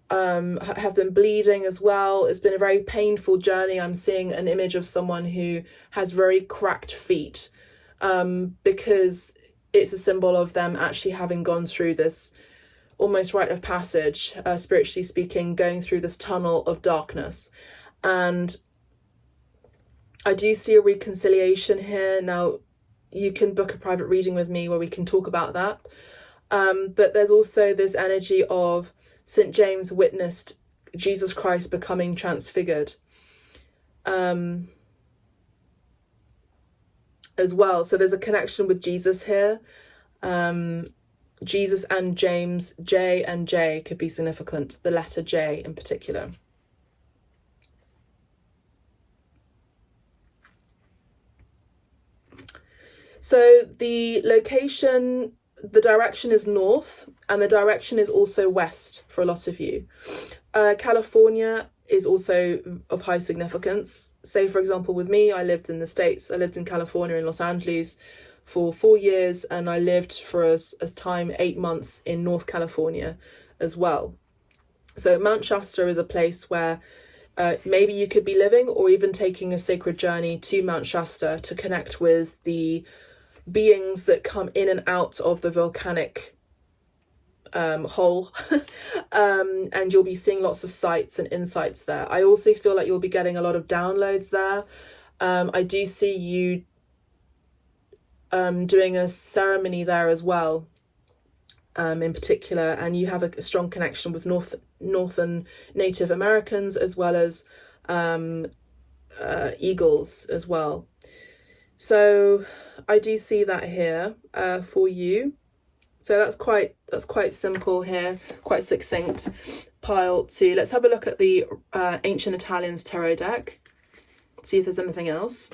have been bleeding as well. It's been a very painful journey. I'm seeing an image of someone who has very cracked feet, because it's a symbol of them actually having gone through this almost rite of passage, spiritually speaking, going through this tunnel of darkness. And I do see a reconciliation here. Now, you can book a private reading with me where we can talk about that. But there's also this energy of St. James witnessed Jesus Christ becoming transfigured as well. So there's a connection with Jesus here. Jesus and James, J and J could be significant, the letter J in particular. So the location, the direction is north, and the direction is also west for a lot of you. California is also of high significance. Say, for example, with me, I lived in the States. I lived in California, in Los Angeles, for 4 years, and I lived for a time 8 months in North California as well. So Mount Shasta is a place where maybe you could be living, or even taking a sacred journey to Mount Shasta to connect with the beings that come in and out of the volcanic hole. And you'll be seeing lots of sights and insights there. I also feel like you'll be getting a lot of downloads there. I do see you doing a ceremony there as well, in particular, and you have a strong connection with Northern Native Americans, as well as eagles as well. So I do see that here for you. So that's quite simple here, quite succinct. Pile 2. Let's have a look at the Ancient Italians tarot deck. See if there's anything else.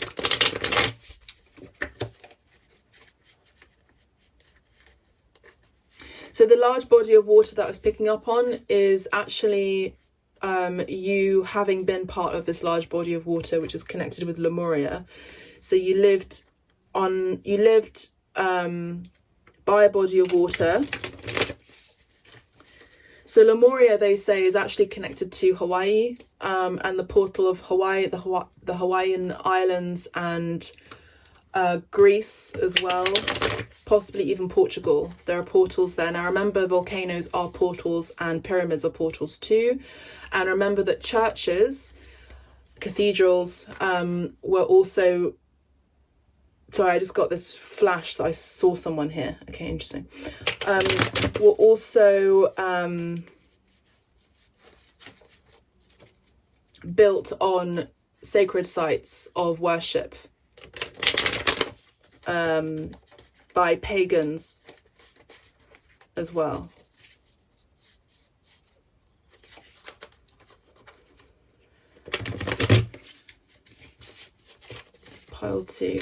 So the large body of water that I was picking up on is actually you having been part of this large body of water, which is connected with Lemuria. So you lived by a body of water. So Lemuria, they say, is actually connected to Hawaii, and the portal of Hawaii, the Hawaiian Islands, and Greece as well, possibly even Portugal. There are portals there. Now remember, volcanoes are portals and pyramids are portals too. And remember that churches, cathedrals, were also... Sorry, I just got this flash that I saw someone here. Okay, interesting. Were also built on sacred sites of worship by pagans as well. Pile 2.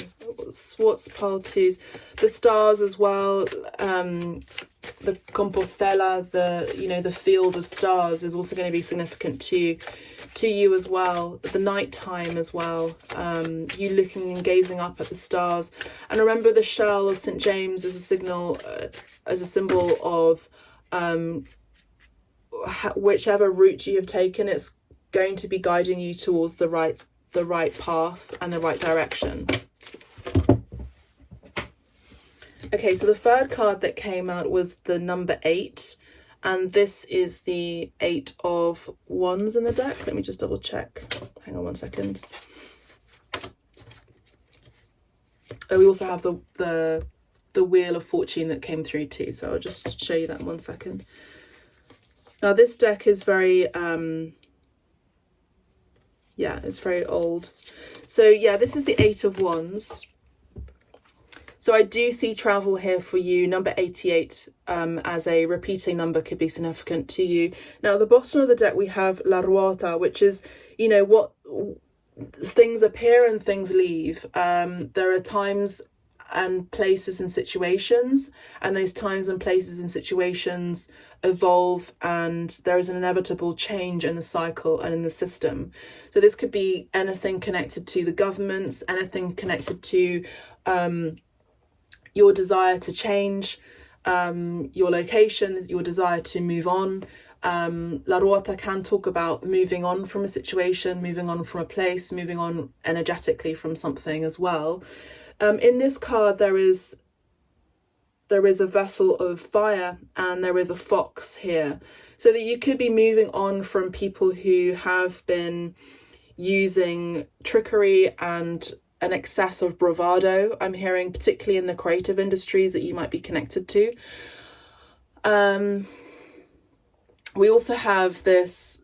What's pile 2's? The stars as well. The Compostela, the field of stars is also going to be significant to you as well. The night time as well. You looking and gazing up at the stars. And remember, the shell of St. James is a signal, as a symbol of whichever route you have taken, it's going to be guiding you towards the right path and the right direction. Okay, so the third card that came out was the number 8, and this is the 8 of Wands in the deck. Let me just double check. Hang on one second. Oh, we also have the Wheel of Fortune that came through too, so I'll just show you that in one second. Now this deck is very yeah, it's very old. So yeah, this is the 8 of Wands. So I do see travel here for you. Number 88 as a repeating number could be significant to you. Now at the bottom of the deck we have La Ruota, which is, you know, what things appear and things leave. There are times and places and situations, and those times and places and situations evolve, and there is an inevitable change in the cycle and in the system. So this could be anything connected to the governments, anything connected to your desire to change your location, your desire to move on. La Ruota can talk about moving on from a situation, moving on from a place, moving on energetically from something as well. In this card there is a vessel of fire and there is a fox here, so that you could be moving on from people who have been using trickery and an excess of bravado. I'm hearing particularly in the creative industries that you might be connected to. We also have this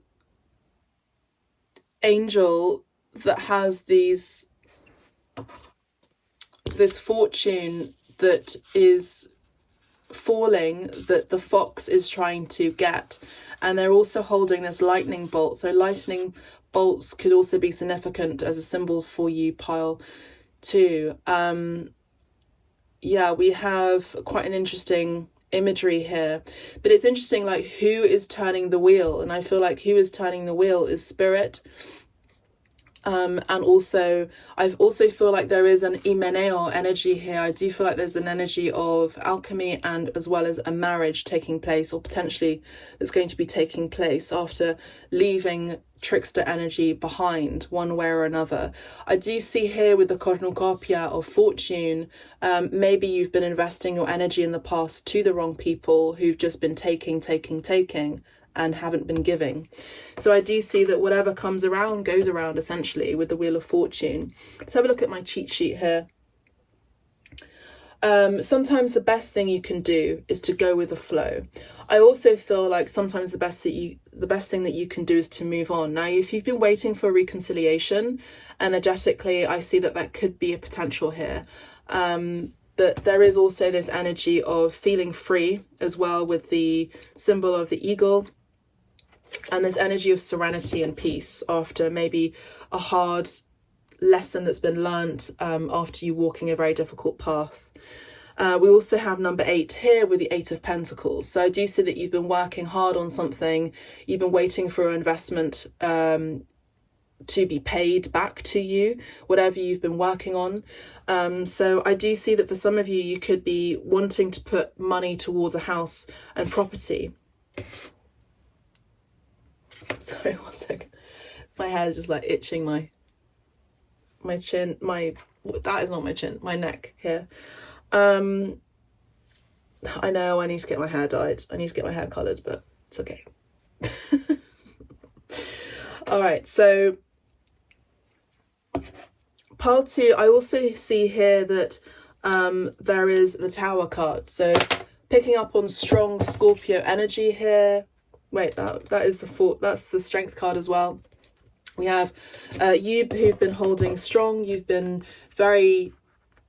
angel that has this fortune that is falling, that the fox is trying to get, and they're also holding this lightning bolt. So lightning bolts could also be significant as a symbol for you, pile 2. Yeah, we have quite an interesting imagery here, but it's interesting, like, who is turning the wheel? And I feel like who is turning the wheel is spirit. And also I also feel like there is an Imeneo energy here. I do feel like there's an energy of alchemy, and as well as a marriage taking place, or potentially that's going to be taking place after leaving trickster energy behind one way or another. I do see here with the cornucopia of fortune, maybe you've been investing your energy in the past to the wrong people who've just been taking and haven't been giving. So I do see that whatever comes around goes around, essentially, with the Wheel of Fortune. Let's have a look at my cheat sheet here. Sometimes the best thing you can do is to go with the flow. I also feel like sometimes the best thing that you can do is to move on. Now, if you've been waiting for reconciliation, energetically, I see that could be a potential here. But there is also this energy of feeling free as well, with the symbol of the eagle, and this energy of serenity and peace after maybe a hard lesson that's been learnt, after you walking a very difficult path. We also have number 8 here with the 8 of Pentacles. So I do see that you've been working hard on something, you've been waiting for an investment to be paid back to you, whatever you've been working on. So I do see that for some of you, you could be wanting to put money towards a house and property. Sorry, one second. My hair is just like itching my chin, my that is not my chin, my neck here. I know I need to get my hair dyed. I need to get my hair coloured, but it's okay. All right, so pile 2, I also see here that there is the Tower card. So picking up on strong Scorpio energy here. Wait, that is that's the Strength card as well. We have you who've been holding strong. You've been very,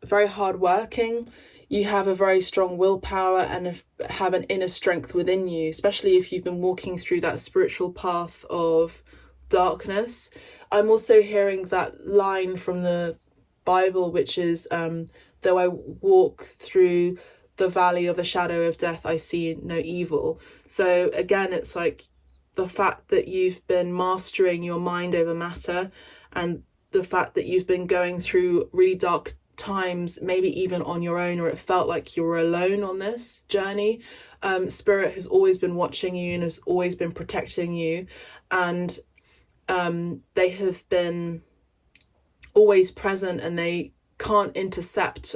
very hardworking. You have a very strong willpower and have an inner strength within you, especially if you've been walking through that spiritual path of darkness. I'm also hearing that line from the Bible, which is, though I walk through the valley of the shadow of death, I see no evil. So again, it's like the fact that you've been mastering your mind over matter, and the fact that you've been going through really dark times, maybe even on your own, or it felt like you were alone on this journey. Spirit has always been watching you and has always been protecting you, and they have been always present, and they can't intercept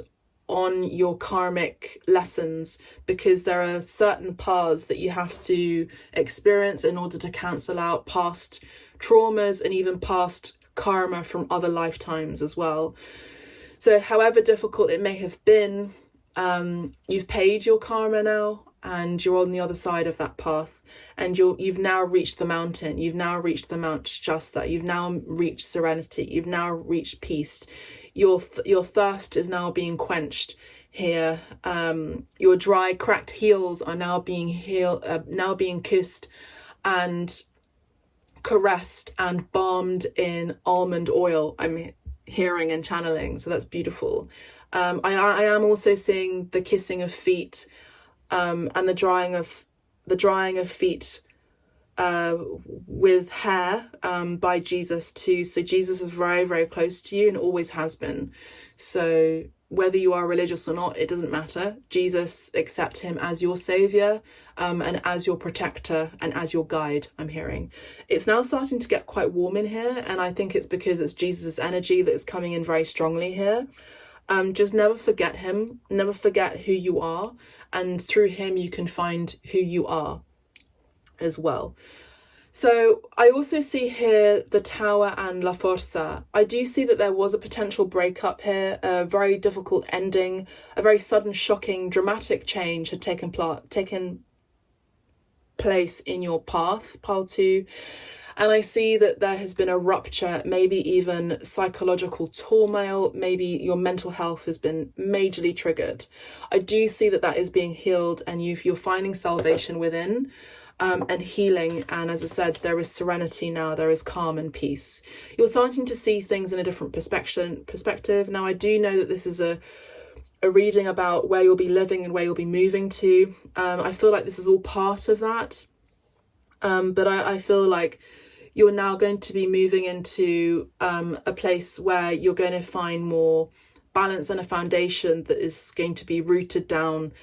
on your karmic lessons, because there are certain paths that you have to experience in order to cancel out past traumas and even past karma from other lifetimes as well. So however difficult it may have been, you've paid your karma now, and you're on the other side of that path, and you've now reached the mountain. You've now reached the Mount Shasta. You've now reached serenity. You've now reached peace. Your thirst is now being quenched here. Your dry, cracked heels are now being kissed and caressed and balmed in almond oil. I'm hearing and channeling, so that's beautiful. I am also seeing the kissing of feet, and the drying of feet with hair by Jesus too. So Jesus is very, very close to you and always has been. So whether you are religious or not, it doesn't matter. Jesus, accept him as your savior, and as your protector and as your guide. I'm hearing it's now starting to get quite warm in here, and I think it's because it's Jesus's energy that is coming in very strongly here. Just never forget him, never forget who you are, and through him you can find who you are as well. So I also see here the Tower and La Forza. I do see that there was a potential breakup here, a very difficult ending, a very sudden, shocking, dramatic change had taken place in your path, pile 2. And I see that there has been a rupture, maybe even psychological turmoil, maybe your mental health has been majorly triggered. I do see that that is being healed, and you're finding salvation within, and healing. And as I said, there is serenity now, there is calm and peace. You're starting to see things in a different perspective. Now, I do know that this is a reading about where you'll be living and where you'll be moving to. I feel like this is all part of that. But I feel like you're now going to be moving into a place where you're going to find more balance and a foundation that is going to be rooted down,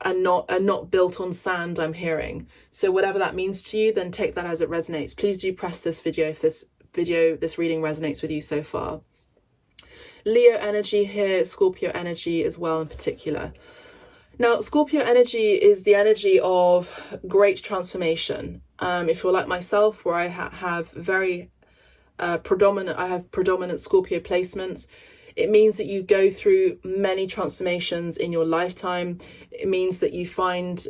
and not built on sand, I'm hearing. So whatever that means to you, then take that as it resonates. Please do press this video if this reading resonates with you so far. Leo energy here, Scorpio energy as well in particular. Now, Scorpio energy is the energy of great transformation. If you're like myself, where I have very predominant Scorpio placements, it means that you go through many transformations in your lifetime. It means that you find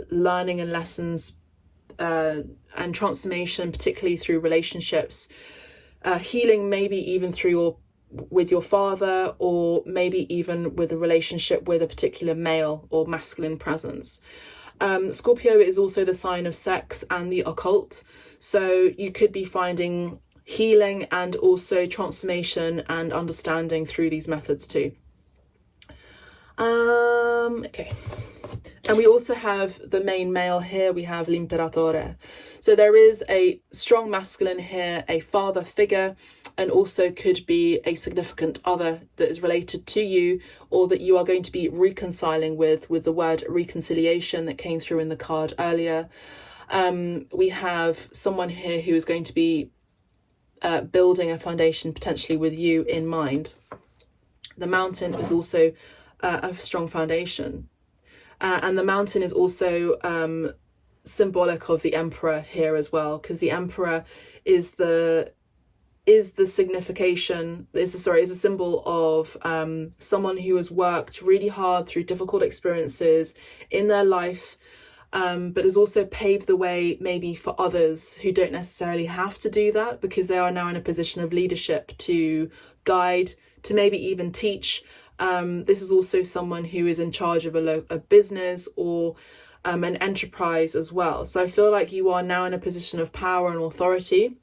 learning and lessons and transformation, particularly through relationships, healing, maybe even with your father, or maybe even with a relationship with a particular male or masculine presence. Scorpio is also the sign of sex and the occult. So you could be finding healing and also transformation and understanding through these methods too. Okay. And we also have the main male here. We have l'imperatore. So there is a strong masculine here, a father figure, and also could be a significant other that is related to you, or that you are going to be reconciling with the word reconciliation that came through in the card earlier. We have someone here who is going to be building a foundation potentially with you in mind. The mountain is also a strong foundation. And the mountain is also symbolic of the emperor here as well, because the emperor is the signification, is a symbol of someone who has worked really hard through difficult experiences in their life, but has also paved the way maybe for others who don't necessarily have to do that, because they are now in a position of leadership to guide, to maybe even teach. This is also someone who is in charge of a business or an enterprise as well. So I feel like you are now in a position of power and authority,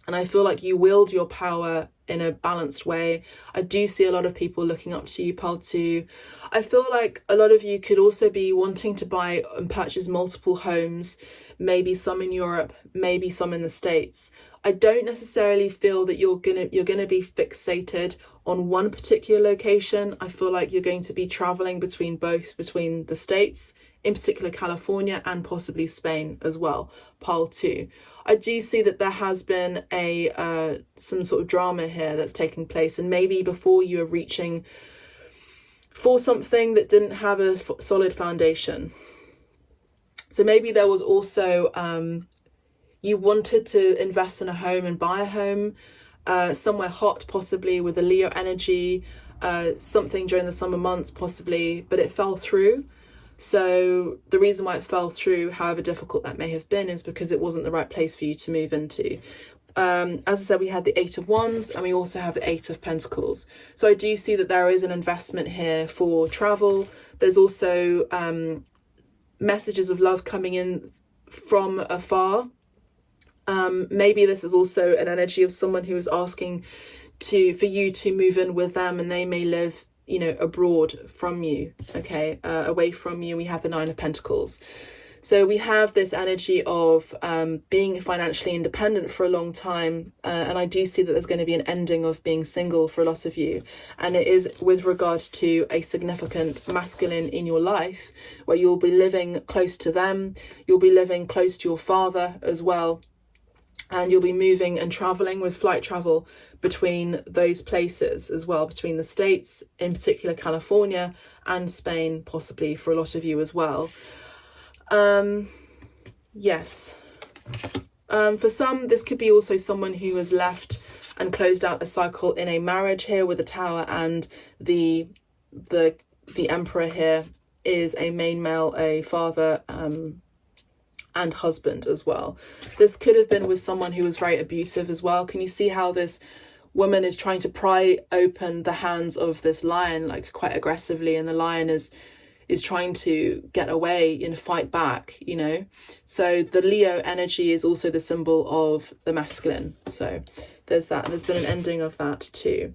and I feel like you wield your power in a balanced way. I do see a lot of people looking up to you, Pile 2. I feel like a lot of you could also be wanting to buy and purchase multiple homes, maybe some in Europe, maybe some in the States. I don't necessarily feel that you're gonna be fixated on one particular location. I feel like you're going to be traveling between the States, in particular California, and possibly Spain as well, Pile 2. I do see that there has been some sort of drama here that's taking place, and maybe before you are reaching for something that didn't have a solid foundation. So maybe there was also you wanted to invest in a home and buy a home somewhere hot, possibly with a Leo energy, something during the summer months possibly, but it fell through. So the reason why it fell through, however difficult that may have been, is because it wasn't the right place for you to move into. As I said, we had the 8 of Wands and we also have the 8 of Pentacles. So I do see that there is an investment here for travel. There's also messages of love coming in from afar. Maybe this is also an energy of someone who is asking for you to move in with them, and they may live, you know, abroad from you, okay, away from you. We have the 9 of Pentacles. So we have this energy of being financially independent for a long time, and I do see that there's going to be an ending of being single for a lot of you, and it is with regard to a significant masculine in your life, where you'll be living close to them, you'll be living close to your father as well, and you'll be moving and traveling with flight travel between those places as well, between the States, in particular California, and Spain, possibly for a lot of you as well. Yes. For some, this could be also someone who has left and closed out a cycle in a marriage here with the Tower, and the Emperor here is a main male, a father, and husband as well. This could have been with someone who was very abusive as well. Can you see how this woman is trying to pry open the hands of this lion, like quite aggressively, and the lion is trying to get away and fight back, you know? So the Leo energy is also the symbol of the masculine. So there's that. There's been an ending of that too.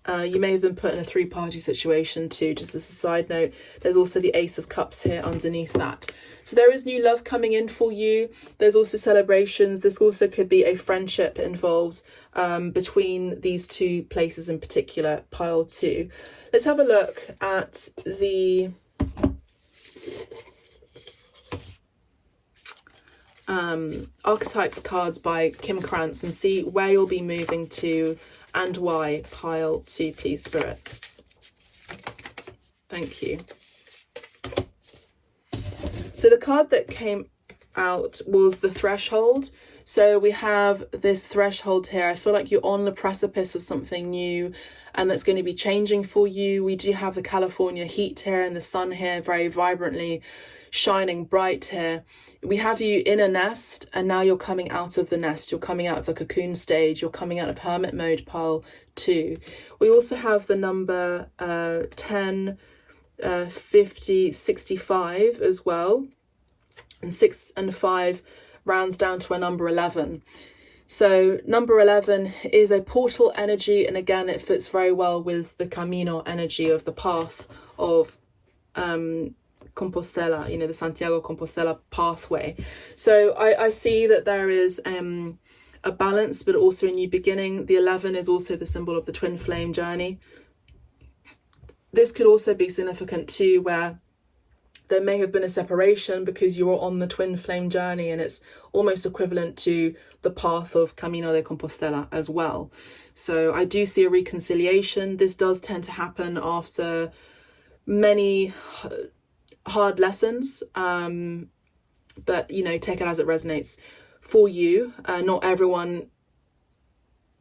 You may have been put in a 3-party situation too, just as a side note. There's also the Ace of Cups here underneath that. So there is new love coming in for you. There's also celebrations. This also could be a friendship involved between these two places in particular, Pile 2. Let's have a look at the archetypes cards by Kim Krantz and see where you'll be moving to and why. Pile 2, please, Spirit. Thank you. So the card that came out was the Threshold. So we have this threshold here. I feel like you're on the precipice of something new, and that's going to be changing for you. We do have the California heat here and the sun here very vibrantly shining bright here. We have you in a nest, and now you're coming out of the nest. You're coming out of the cocoon stage. You're coming out of hermit mode, Pile 2. We also have the number 10, 50, 65 as well. And 6 and 5 rounds down to a number 11. So number 11 is a portal energy, and again it fits very well with the Camino energy of the path of Compostela, you know, the Santiago Compostela pathway. So I see that there is a balance, but also a new beginning. The 11 is also the symbol of the twin flame journey. This could also be significant too, where There may have been a separation because you were on the twin flame journey, and it's almost equivalent to the path of Camino de Compostela as well. So I do see a reconciliation. This does tend to happen after many hard lessons, but take it as it resonates for you. Not everyone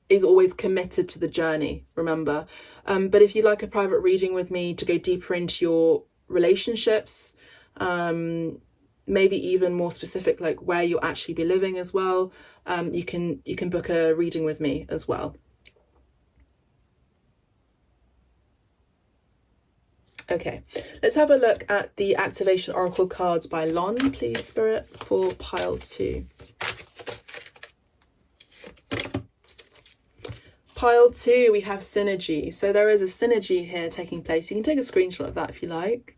is always committed to the journey, remember. But if you'd like a private reading with me to go deeper into your relationships, maybe even more specific, like where you'll actually be living as well, you can book a reading with me as well. Okay, let's have a look at the activation oracle cards by Lon, please, Spirit, for pile 2. Pile 2, we have synergy. So there is a synergy here taking place. You can take a screenshot of that if you like.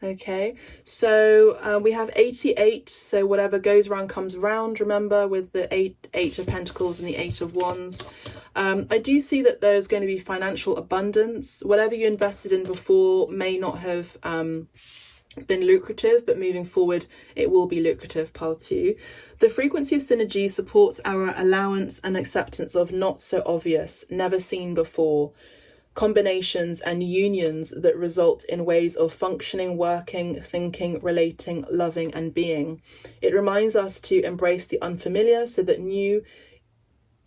Okay, so we have 88, so whatever goes around comes around, remember, with the eight of Pentacles and the 8 of Wands. I do see that there's going to be financial abundance. Whatever you invested in before may not have been lucrative, but moving forward it will be lucrative, pile 2. The frequency of synergy supports our allowance and acceptance of not so obvious, never seen before combinations and unions that result in ways of functioning, working, thinking, relating, loving, and being. It reminds us to embrace the unfamiliar so that new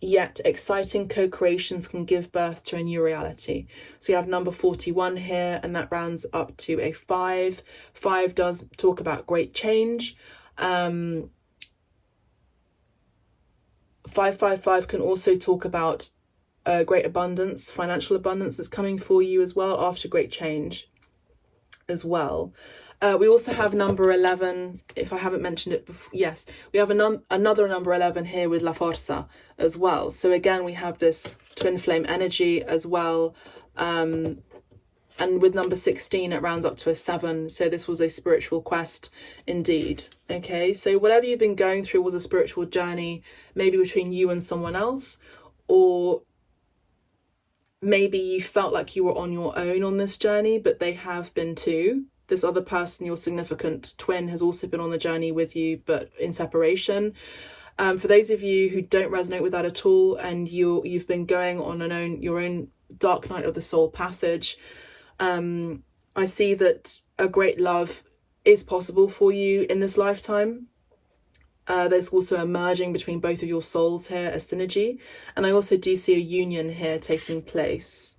yet exciting co-creations can give birth to a new reality. So you have number 41 here, and that rounds up to a 5. 5 does talk about great change. 555 can also talk about great abundance, financial abundance that's coming for you as well after great change as well. We also have number 11, if I haven't mentioned it before. Yes, we have another number 11 here with La Forza as well. So again, we have this twin flame energy as well. And with number 16, it rounds up to a 7. So this was a spiritual quest indeed. Okay, so whatever you've been going through was a spiritual journey, maybe between you and someone else, or maybe you felt like you were on your own on this journey, but they have been too. This other person, your significant twin, has also been on the journey with you, but in separation. For those of you who don't resonate with that at all, and you've been going on your own dark night of the soul passage, I see that a great love is possible for you in this lifetime. There's also a merging between both of your souls here, a synergy. And I also do see a union here taking place.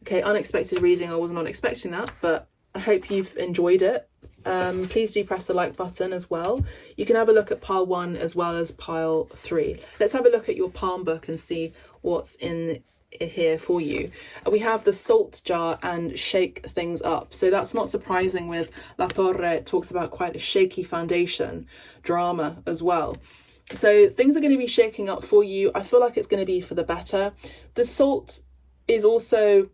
Okay, unexpected reading. I was not expecting that, but I hope you've enjoyed it. Please do press the like button as well. You can have a look at pile 1 as well as pile 3. Let's have a look at your palm book and see what's in here for you. We have the salt jar and shake things up. So that's not surprising with La Torre. It talks about quite a shaky foundation, drama as well. So things are going to be shaking up for you. I feel like it's going to be for the better. The salt is also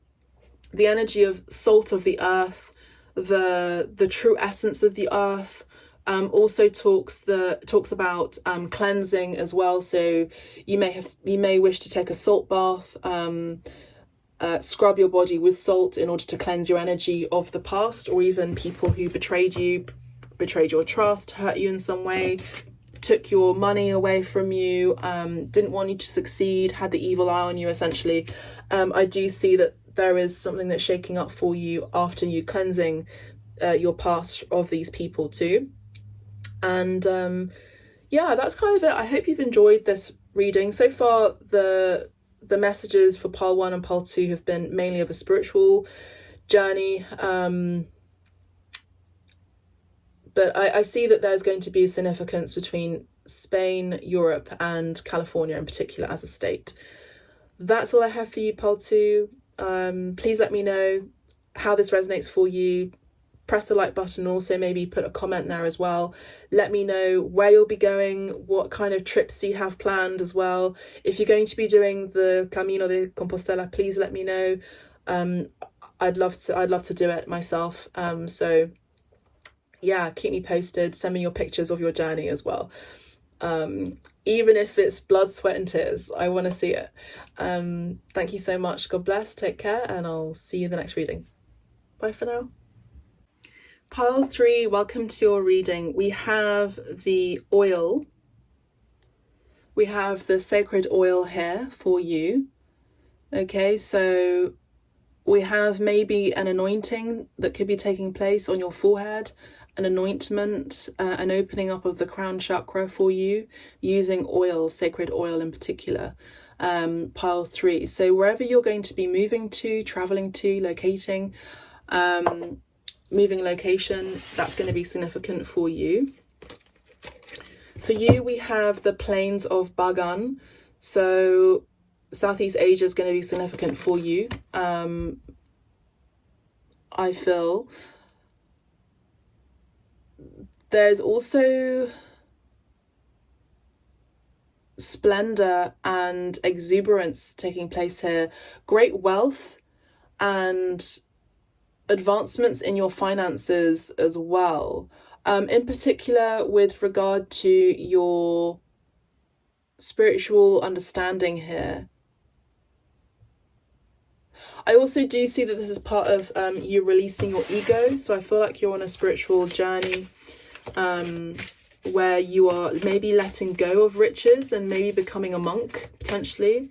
the energy of salt of the earth, the true essence of the earth. Also talks about cleansing as well. So you may wish to take a salt bath, scrub your body with salt in order to cleanse your energy of the past, or even people who betrayed you, betrayed your trust, hurt you in some way, took your money away from you, didn't want you to succeed, had the evil eye on you essentially. I do see that there is something that's shaking up for you after you cleansing your past of these people too. And yeah, that's kind of it. I hope you've enjoyed this reading. So far, the messages for pile 1 and pile 2 have been mainly of a spiritual journey. But I see that there's going to be a significance between Spain, Europe, and California in particular as a state. That's all I have for you, pile 2. Please let me know how this resonates for you. Press the like button, also maybe put a comment there as well. Let me know where you'll be going, what kind of trips you have planned as well. If you're going to be doing the Camino de Compostela, please let me know. I'd love to do it myself. So yeah, keep me posted. Send me your pictures of your journey as well. Even if it's blood, sweat and tears, I want to see it. Thank you so much. God bless, take care, and I'll see you in the next reading. Bye for now. Pile 3, welcome to your reading. We have the oil. We have the sacred oil here for you. Okay, so we have maybe an anointing that could be taking place on your forehead, an anointment, an opening up of the crown chakra for you using oil, sacred oil in particular. Pile 3. So wherever you're going to be moving to, traveling to, locating, moving location, that's going to be significant for you. For you, we have the plains of Bagan. So Southeast Asia is going to be significant for you. I feel there's also splendor and exuberance taking place here. Great wealth and advancements in your finances as well, in particular with regard to your spiritual understanding here. I also do see that this is part of you releasing your ego, so I feel like you're on a spiritual journey where you are maybe letting go of riches and maybe becoming a monk potentially,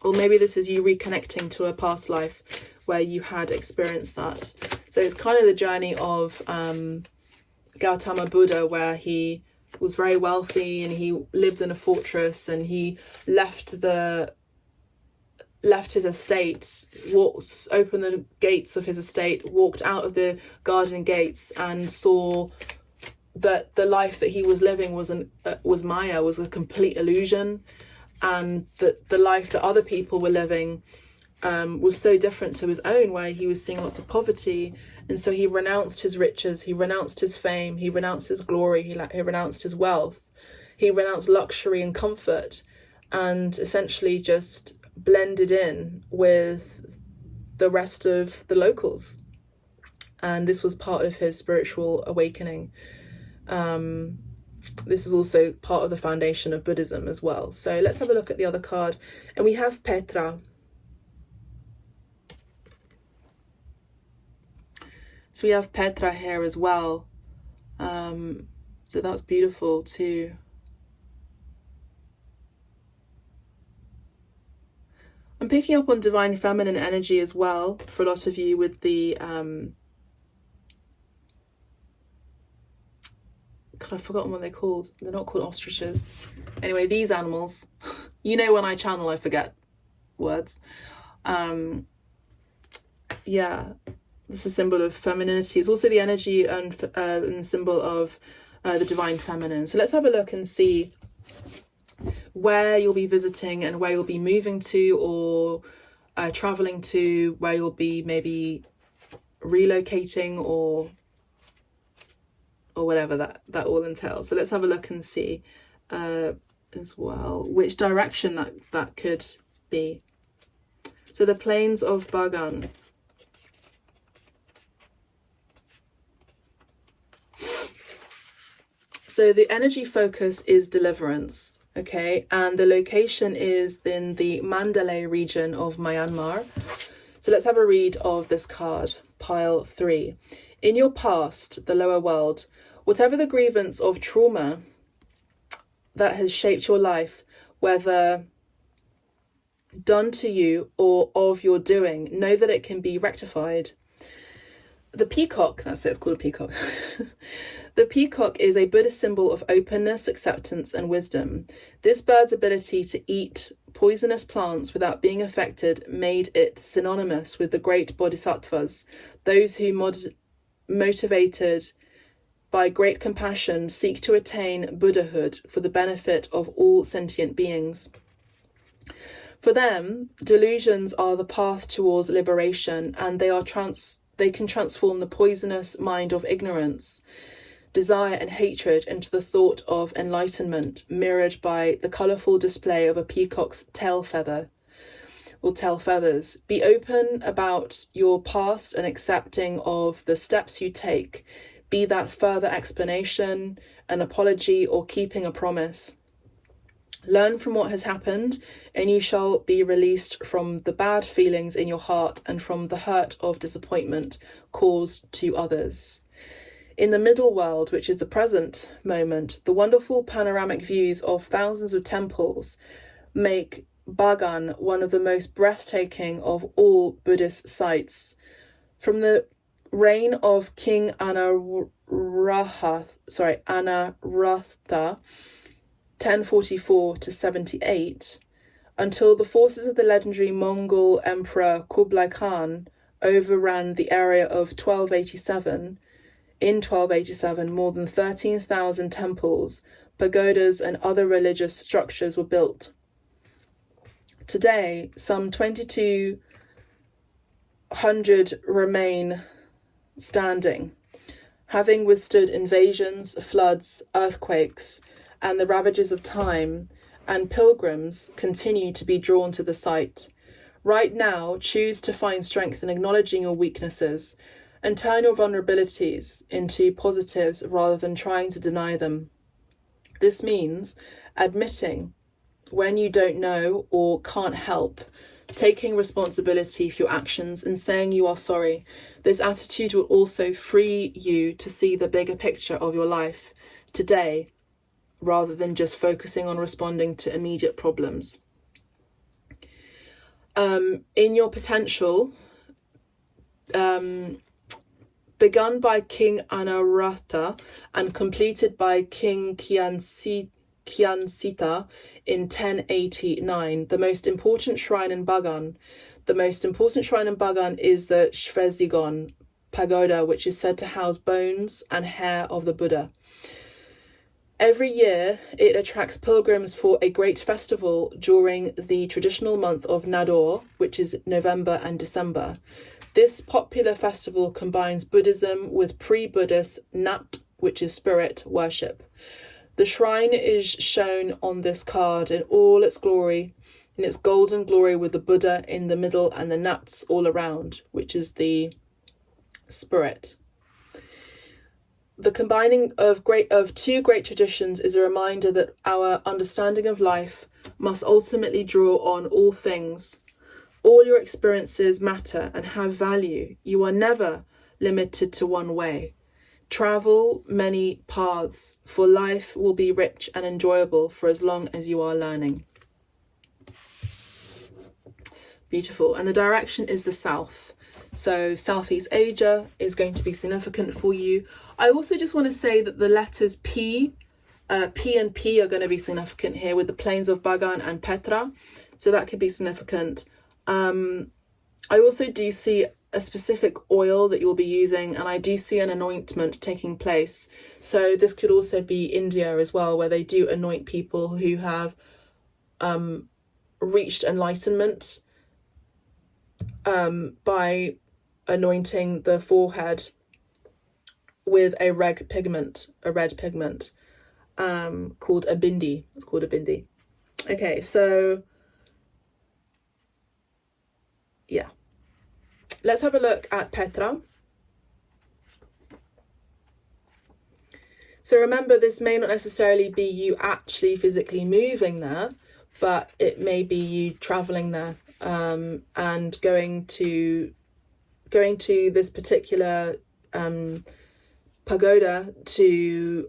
or maybe this is you reconnecting to a past life where you had experienced that. So it's kind of the journey of Gautama Buddha, where he was very wealthy and he lived in a fortress, and he left his estate, opened the gates of his estate, walked out of the garden gates and saw that the life that he was living was Maya, was a complete illusion, and that the life that other people were living was so different to his own, where he was seeing lots of poverty. And so he renounced his riches, he renounced his fame, he renounced his glory, he renounced his wealth, he renounced luxury and comfort, and essentially just blended in with the rest of the locals. And this was part of his spiritual awakening. This is also part of the foundation of Buddhism as well. So let's have a look at the other card. And we have Petra. So we have Petra here as well. So that's beautiful too. I'm picking up on divine feminine energy as well for a lot of you with the God, I've forgotten what they're called. They're not called ostriches. Anyway, these animals. You know, when I channel, I forget words. Yeah, this is a symbol of femininity. It's also the energy and symbol of the divine feminine. So let's have a look and see where you'll be visiting and where you'll be moving to, or traveling to, where you'll be maybe relocating or whatever that all entails. So let's have a look and see as well which direction that could be. So the plains of Bagan. So the energy focus is deliverance, okay, and the location is in the Mandalay region of Myanmar. So let's have a read of this card, pile 3. In your past, the lower world, whatever the grievance of trauma that has shaped your life, whether done to you or of your doing, know that it can be rectified. The peacock, that's it, it's called a peacock. The peacock is a Buddhist symbol of openness, acceptance, and wisdom. This bird's ability to eat poisonous plants without being affected made it synonymous with the great bodhisattvas, those who motivated by great compassion seek to attain Buddhahood for the benefit of all sentient beings. For them, delusions are the path towards liberation, and they can transform the poisonous mind of ignorance, desire and hatred into the thought of enlightenment, mirrored by the colourful display of a peacock's tail feather or tail feathers. Be open about your past and accepting of the steps you take, be that further explanation, an apology, or keeping a promise. Learn from what has happened, and you shall be released from the bad feelings in your heart and from the hurt of disappointment caused to others. In the middle world, which is the present moment, the wonderful panoramic views of thousands of temples make Bagan one of the most breathtaking of all Buddhist sites. From the reign of King Anaratha, 1044 to 78, until the forces of the legendary Mongol Emperor Kublai Khan overran the area of 1287. In 1287, more than 13,000 temples, pagodas, and other religious structures were built. Today, some 2,200 remain standing, having withstood invasions, floods, earthquakes, and the ravages of time, and pilgrims continue to be drawn to the site. Right now, choose to find strength in acknowledging your weaknesses and turn your vulnerabilities into positives rather than trying to deny them. This means admitting when you don't know or can't help, taking responsibility for your actions and saying you are sorry. This attitude will also free you to see the bigger picture of your life today, rather than just focusing on responding to immediate problems. In your potential, begun by King Anaratha and completed by King Kyansita in 1089, the most important shrine in Bagan. The most important shrine in Bagan is the Shvezigon pagoda, which is said to house bones and hair of the Buddha. Every year, it attracts pilgrims for a great festival during the traditional month of Nador, which is November and December. This popular festival combines Buddhism with pre-Buddhist Nat, which is spirit worship. The shrine is shown on this card in all its glory, in its golden glory, with the Buddha in the middle and the Nats all around, which is the spirit. The combining of two great traditions is a reminder that our understanding of life must ultimately draw on all things. All your experiences matter and have value. You are never limited to one way. Travel many paths, for life will be rich and enjoyable for as long as you are learning. Beautiful. And the direction is the south. So Southeast Asia is going to be significant for you. I also just want to say that the letters P and P are going to be significant here with the plains of Bagan and Petra. So that could be significant. I also do see a specific oil that you'll be using, and I do see an anointment taking place. So this could also be India as well, where they do anoint people who have reached enlightenment by anointing the forehead with a red pigment called a bindi. It's called a bindi. Okay, so yeah, let's have a look at Petra. So remember, this may not necessarily be you actually physically moving there, but it may be you traveling there and going to this particular pagoda to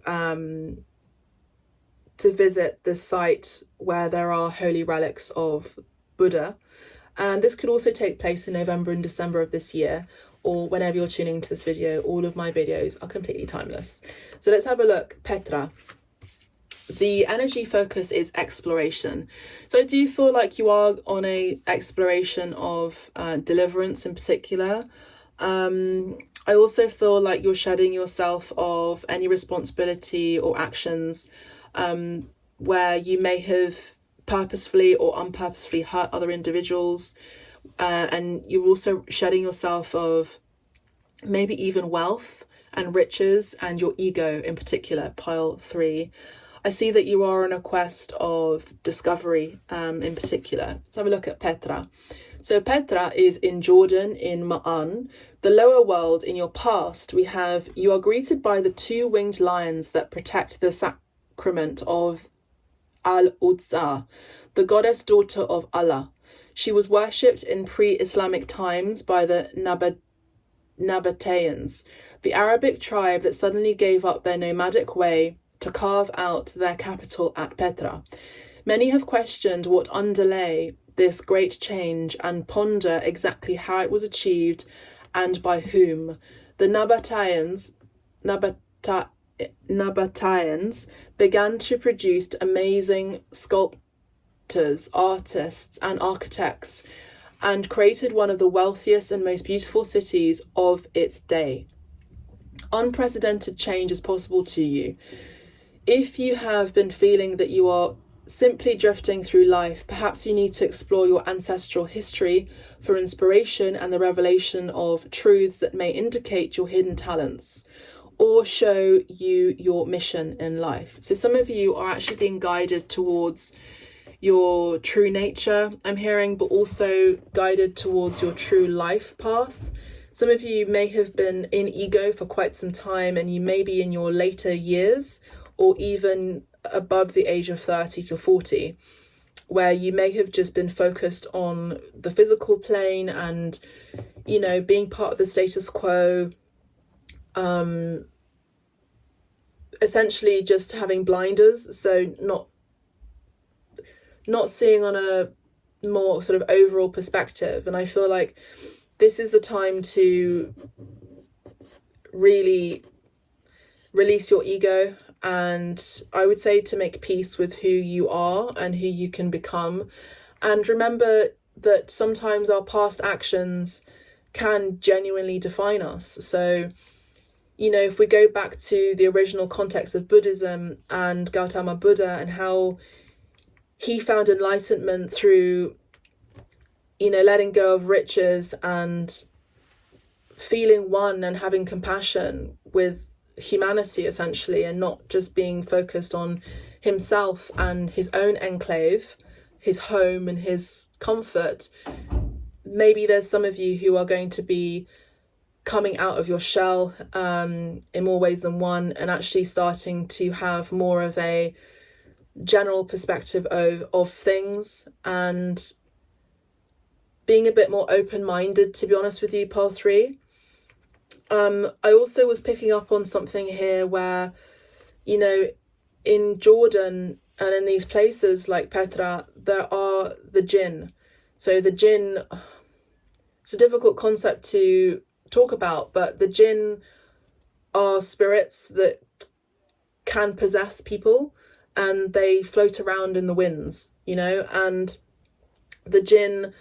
visit the site where there are holy relics of Buddha. And this could also take place in November and December of this year, or whenever you're tuning into this video. All of my videos are completely timeless. So let's have a look. Petra. The energy focus is exploration. So I do feel like you are on a exploration of deliverance in particular. I also feel like you're shedding yourself of any responsibility or actions where you may have purposefully or unpurposefully hurt other individuals, and you're also shedding yourself of maybe even wealth and riches and your ego in particular, pile 3. I see that you are on a quest of discovery in particular. Let's have a look at Petra. So Petra is in Jordan, in Ma'an. The lower world, in your past, we have, you are greeted by the 2 winged lions that protect the sacrament of Al-Uzza, the goddess daughter of Allah. She was worshipped in pre-Islamic times by the Nabateans, the Arabic tribe that suddenly gave up their nomadic way to carve out their capital at Petra. Many have questioned what underlay this great change and ponder exactly how it was achieved and by whom. The Nabateans began to produce amazing sculptors, artists, and architects, and created one of the wealthiest and most beautiful cities of its day. Unprecedented change is possible to you. If you have been feeling that you are simply drifting through life, perhaps you need to explore your ancestral history for inspiration and the revelation of truths that may indicate your hidden talents or show you your mission in life. So some of you are actually being guided towards your true nature, I'm hearing, but also guided towards your true life path. Some of you may have been in ego for quite some time, and you may be in your later years or even above the age of 30 to 40, where you may have just been focused on the physical plane and, you know, being part of the status quo, essentially just having blinders, so not seeing on a more sort of overall perspective. And I feel like this is the time to really release your ego, and I would say to make peace with who you are and who you can become. And remember that sometimes our past actions can genuinely define us. So, you know, if we go back to the original context of Buddhism and Gautama Buddha and how he found enlightenment through, you know, letting go of riches and feeling one and having compassion with humanity, essentially, and not just being focused on himself and his own enclave, his home and his comfort. Maybe there's some of you who are going to be coming out of your shell in more ways than one, and actually starting to have more of a general perspective of things, and being a bit more open-minded, to be honest with you, Pole 3. I also was picking up on something here where, you know, in Jordan and in these places like Petra, there are the jinn. So the jinn, it's a difficult concept to talk about, but the jinn are spirits that can possess people, and they float around in the winds, you know, and the jinn,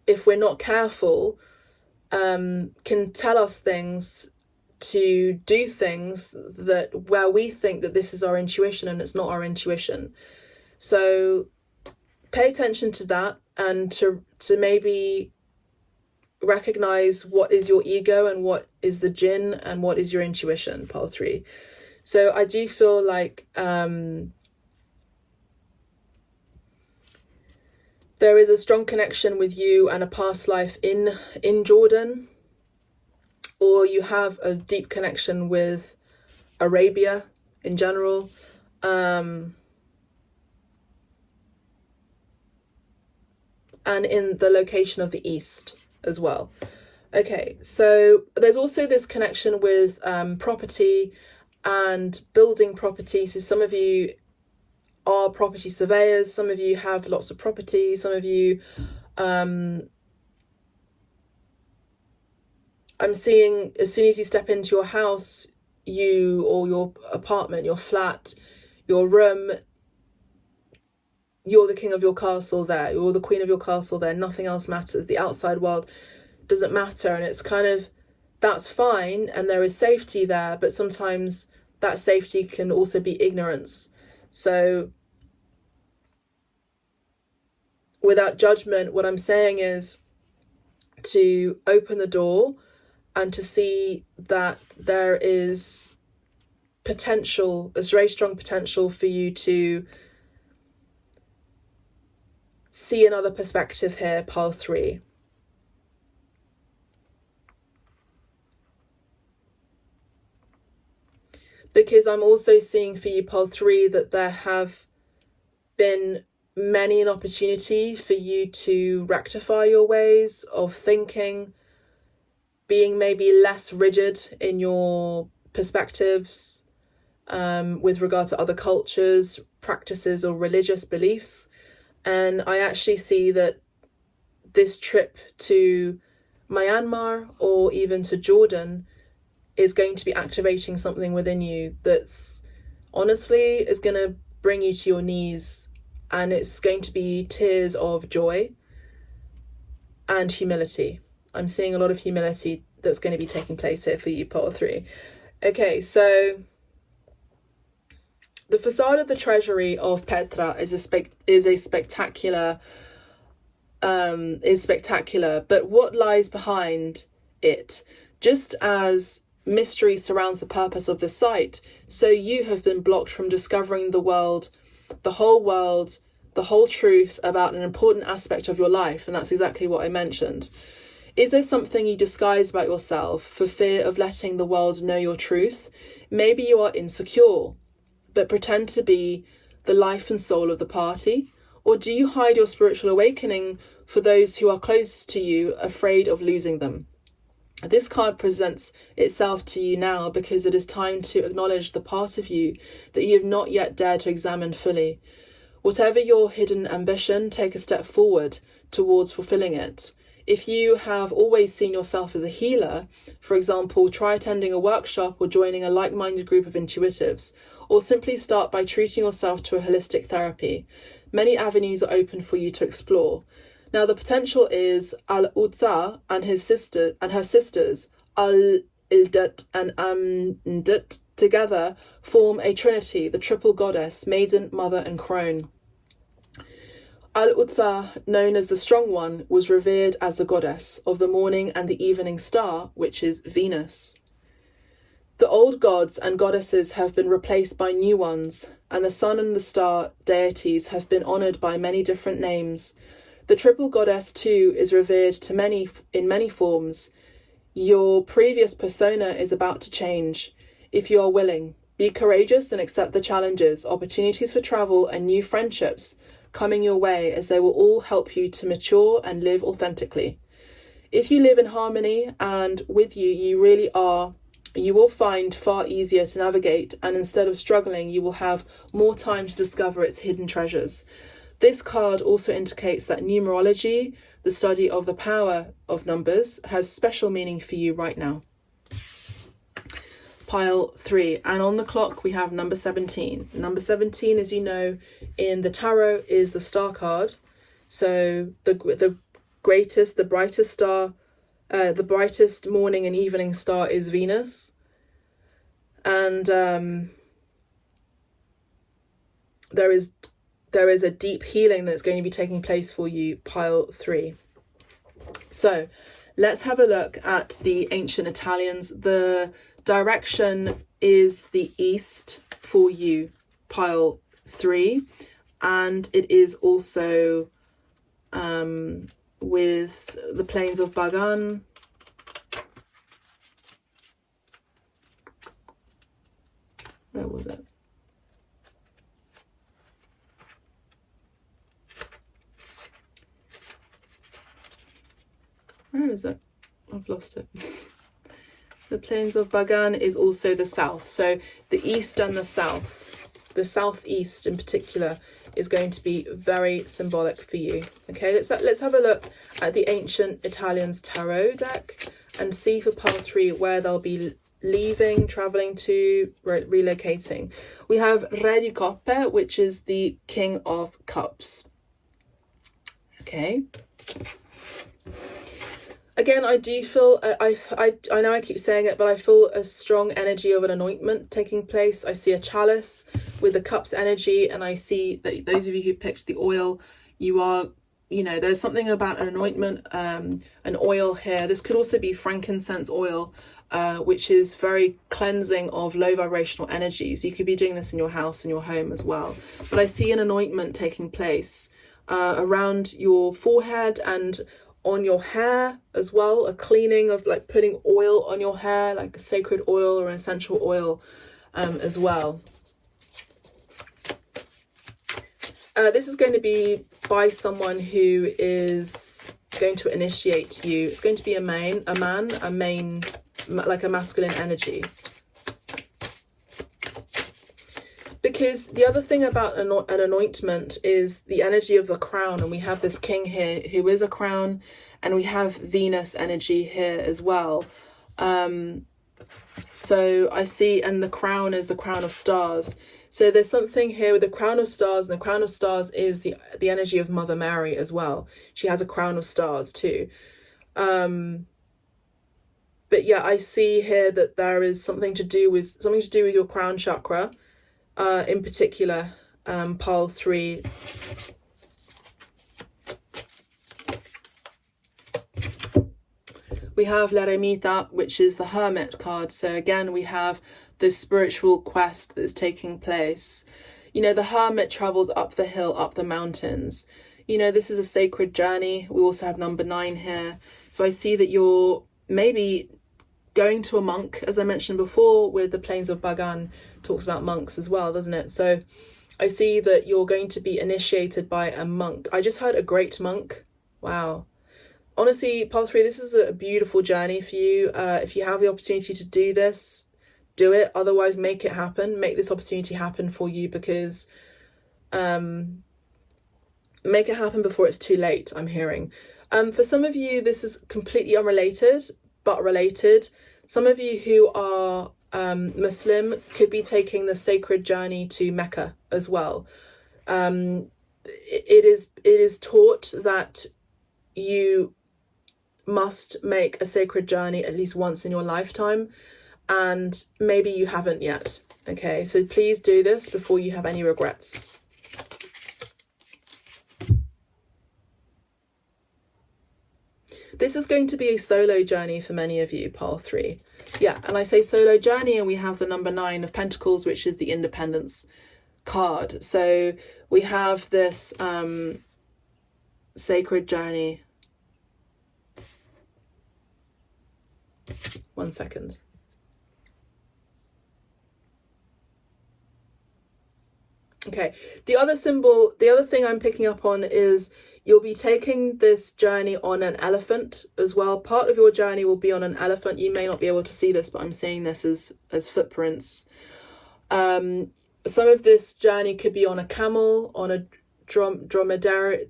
if we're not careful, can tell us things, to do things that where we think that this is our intuition and it's not our intuition. So pay attention to that, and to maybe recognize what is your ego and what is the jinn and what is your intuition, Pole 3. So I do feel like there is a strong connection with you and a past life in Jordan, or you have a deep connection with Arabia in general. And in the location of the East as well. Okay, so there's also this connection with property and building property. So some of you are property surveyors, some of you have lots of property, some of you, I'm seeing as soon as you step into your house, you, or your apartment, your flat, your room, you're the king of your castle there, you're the queen of your castle there, nothing else matters, the outside world doesn't matter. And it's kind of, that's fine, and there is safety there, but sometimes that safety can also be ignorance. So without judgment, what I'm saying is to open the door and to see that there is potential, there's very strong potential for you to see another perspective here, Pole 3. because I'm also seeing for you, pile 3, that there have been many an opportunity for you to rectify your ways of thinking, being maybe less rigid in your perspectives with regard to other cultures, practices, or religious beliefs. And I actually see that this trip to Myanmar or even to Jordan is going to be activating something within you that's honestly is going to bring you to your knees, and it's going to be tears of joy and humility. I'm seeing a lot of humility that's going to be taking place here for you, pile 3. Okay, so the facade of the treasury of Petra is spectacular, but what lies behind it? Just as mystery surrounds the purpose of the site, so you have been blocked from discovering the world, the whole truth about an important aspect of your life, and that's exactly what I mentioned. Is there something you disguise about yourself for fear of letting the world know your truth? Maybe you are insecure, but pretend to be the life and soul of the party? Or do you hide your spiritual awakening for those who are close to you, afraid of losing them? This card presents itself to you now because it is time to acknowledge the part of you that you have not yet dared to examine fully. Whatever your hidden ambition, take a step forward towards fulfilling it. If you have always seen yourself as a healer, for example, try attending a workshop or joining a like-minded group of intuitives, or simply start by treating yourself to a holistic therapy. Many avenues are open for you to explore. Now, the potential is Al-Utsa and her sisters, Al-Ildat and Amndat, together form a trinity, the triple goddess, maiden, mother, and crone. Al-Utsa, known as the Strong One, was revered as the goddess of the morning and the evening star, which is Venus. The old gods and goddesses have been replaced by new ones, and the sun and the star deities have been honoured by many different names. The triple goddess, too, is revered in many forms. Your previous persona is about to change, if you are willing. Be courageous and accept the challenges, opportunities for travel, and new friendships coming your way, as they will all help you to mature and live authentically. If you live in harmony and with you really are, you will find far easier to navigate, and instead of struggling, you will have more time to discover its hidden treasures. This card also indicates that numerology, the study of the power of numbers, has special meaning for you right now. Pile 3, and on the clock we have number 17. Number 17, as you know, in the tarot is the star card. So the brightest star, the brightest morning and evening star is Venus. And there is a deep healing that's going to be taking place for you, pile 3. So let's have a look at the ancient Italians. The direction is the east for you, pile 3, and it is also with the plains of Bagan. Where was it? Where is it? I've lost it. The plains of Bagan is also the south. So the east and the south, the southeast in particular, is going to be very symbolic for you. Okay, let's have a look at the ancient Italians tarot deck and see for pile 3 where they'll be leaving, traveling to, relocating. We have Re di Coppe, which is the King of Cups. Okay. Again, I do feel, I know I keep saying it, but I feel a strong energy of an anointment taking place. I see a chalice with the cups energy, and I see that those of you who picked the oil, you are, there's something about an anointment, an oil here. This could also be frankincense oil, which is very cleansing of low vibrational energies. You could be doing this in your house and your home as well. But I see an anointment taking place around your forehead and on your hair as well, a cleaning of like putting oil on your hair, like a sacred oil or an essential oil. as well. This is going to be by someone who is going to initiate you. It's going to be a man, like a masculine energy. Because the other thing about an anointment is the energy of the crown, and we have this king here who is a crown, and we have Venus energy here as well. So I see, and the crown is the crown of stars. So there's something here with the crown of stars, and the crown of stars is the energy of Mother Mary as well. She has a crown of stars too. But yeah, I see here that there is something to do with your crown chakra, in particular, pile 3. We have l'eremita, which is the hermit card. So again, we have this spiritual quest that's taking place. You know, the hermit travels up the hill, up the mountains. You know, this is a sacred journey. We also have number 9 here. So I see that you're maybe going to a monk, as I mentioned before, with the plains of Bagan, talks about monks as well, doesn't it? So I see that you're going to be initiated by a monk. I just heard a great monk. Wow. Honestly, pile 3, this is a beautiful journey for you. If you have the opportunity to do this, do it. Otherwise, make it happen. Make this opportunity happen for you, because make it happen before it's too late, I'm hearing. For some of you, this is completely unrelated, but related. Some of you who are Muslim could be taking the sacred journey to Mecca as well. It is taught that you must make a sacred journey at least once in your lifetime, and maybe you haven't yet. Okay, so please do this before you have any regrets. This is going to be a solo journey for many of you, pile 3. Yeah, and I say solo journey, and we have the number 9 of Pentacles, which is the independence card. So we have this sacred journey. 1 second. Okay, the other thing I'm picking up on is you'll be taking this journey on an elephant as well. Part of your journey will be on an elephant. You may not be able to see this, but I'm seeing this as footprints. Some of this journey could be on a camel, on a dromedario.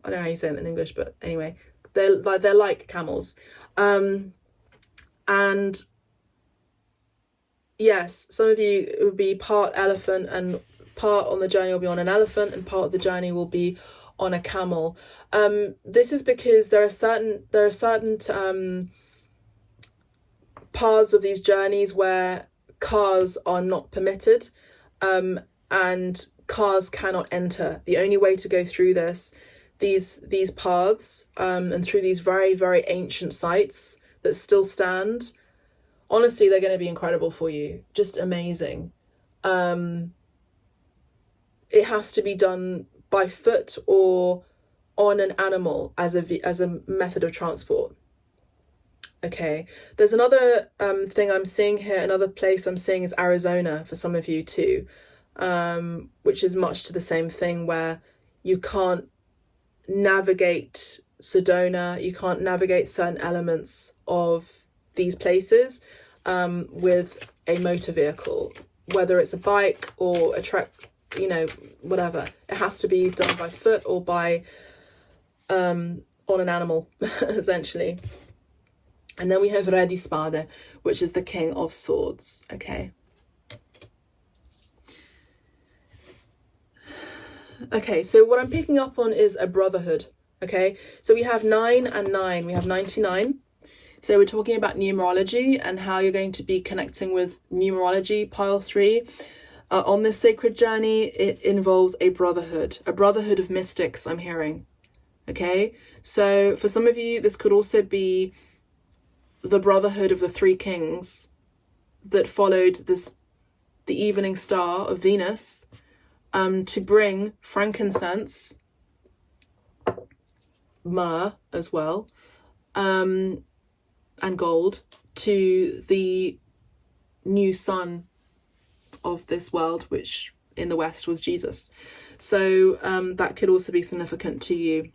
I don't know how you say it in English, but anyway, they're like camels. And yes, some of you would be part elephant, and part on the journey will be on an elephant, and part of the journey will be on a camel. This is because there are certain paths of these journeys where cars are not permitted, and cars cannot enter. The only way to go through these paths, and through these very, very ancient sites that still stand, honestly, they're going to be incredible for you. Just amazing. It has to be done by foot or on an animal as a method of transport. Okay, there's another thing I'm seeing here. Another place I'm seeing is Arizona for some of you too, which is much to the same thing, where you can't navigate Sedona, you can't navigate certain elements of these places with a motor vehicle, whether it's a bike or a truck, you know, whatever. It has to be done by foot or by on an animal, essentially. And then we have Re di Spade, which is the King of Swords. Okay. Okay, so what I'm picking up on is a brotherhood. Okay, so we have 9 and 9. We have 99. So we're talking about numerology and how you're going to be connecting with numerology, pile 3. On this sacred journey, it involves a brotherhood of mystics, I'm hearing. Okay, so for some of you, this could also be the brotherhood of the 3 kings that followed the evening star of Venus, to bring frankincense, myrrh as well, and gold to the new son of this world, which in the West was Jesus. So that could also be significant to you.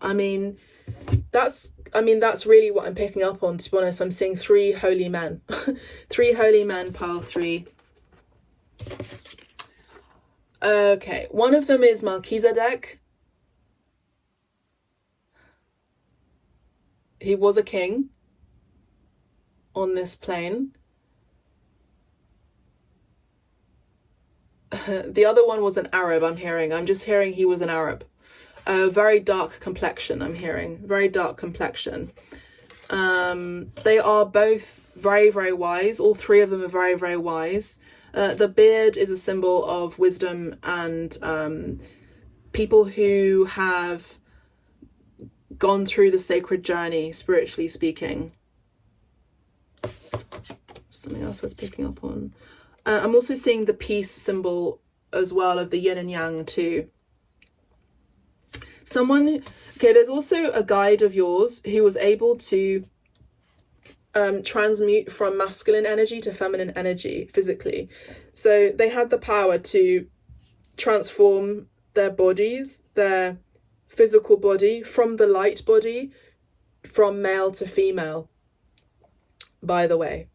I mean, that's really what I'm picking up on, to be honest. I'm seeing 3 holy men. 3 holy men, pile 3. Okay, one of them is Melchizedek. He was a king on this plane. The other one was an Arab, I'm just hearing he was an Arab. Very dark complexion, I'm hearing. Very dark complexion. They are both very, very wise. All 3 of them are very, very wise. The beard is a symbol of wisdom and people who have gone through the sacred journey, spiritually speaking. Something else I was picking up on. I'm also seeing the peace symbol as well, of the yin and yang too. There's also a guide of yours who was able to transmute from masculine energy to feminine energy physically. So they had the power to transform their bodies, their physical body, from the light body, from male to female, by the way.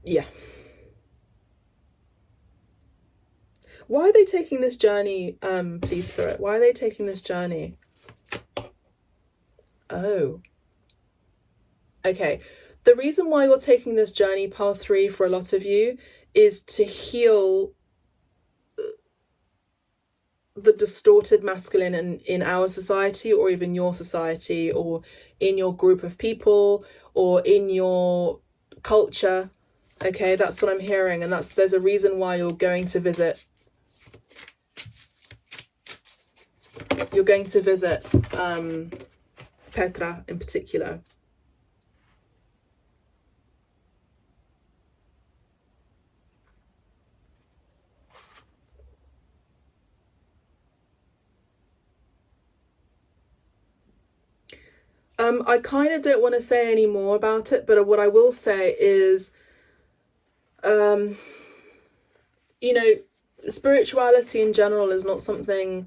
Yeah. Why are they taking this journey, please, Spirit? Why are they taking this journey? Oh. Okay. The reason why you're taking this journey, pile 3, for a lot of you, is to heal the distorted masculine in our society, or even your society, or in your group of people, or in your culture. Okay, that's what I'm hearing, and there's a reason why you're going to visit. You're going to visit Petra in particular. I kind of don't want to say any more about it, but what I will say is, you know, spirituality in general is not something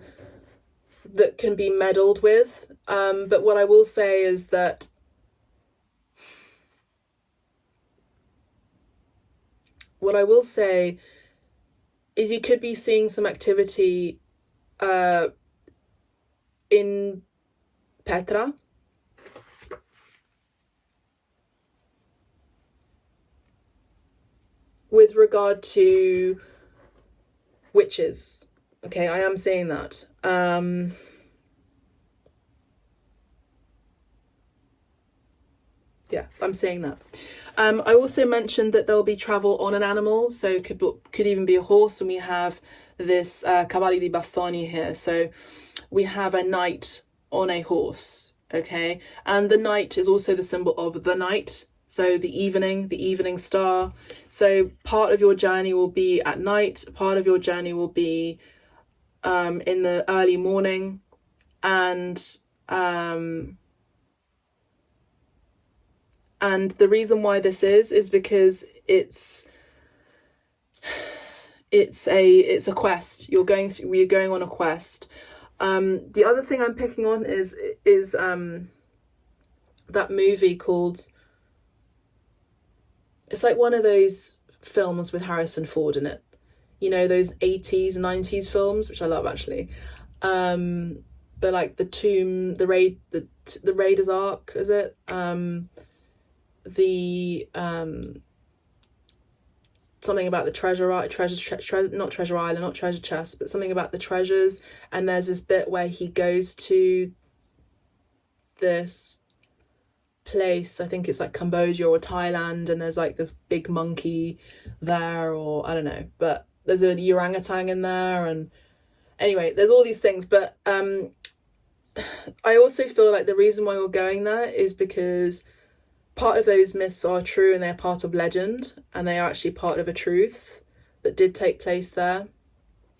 that can be meddled with. But what I will say is that you could be seeing some activity in Petra. With regard to witches. Okay, I am saying that. Yeah, I'm saying that. I also mentioned that there'll be travel on an animal, so could even be a horse, and we have this cavalli di bastoni here. So we have a knight on a horse, okay? And the knight is also the symbol of the night, so the evening star. So part of your journey will be at night, part of your journey will be in the early morning, and the reason why this is because it's a quest. We're going on a quest. The other thing I'm picking on is that movie called, it's like one of those films with Harrison Ford in it, you know, those 80s 90s films, which I love actually, but like the Tomb, the Raiders Ark, is it, something about the treasure not treasure island, not treasure chest, but something about the treasures. And there's this bit where he goes to this place, I think it's like Cambodia or Thailand, and there's like this big monkey there, or I don't know, but there's a orangutan in there, and anyway, there's all these things. But I also feel like the reason why you're going there is because part of those myths are true, and they're part of legend, and they are actually part of a truth that did take place there,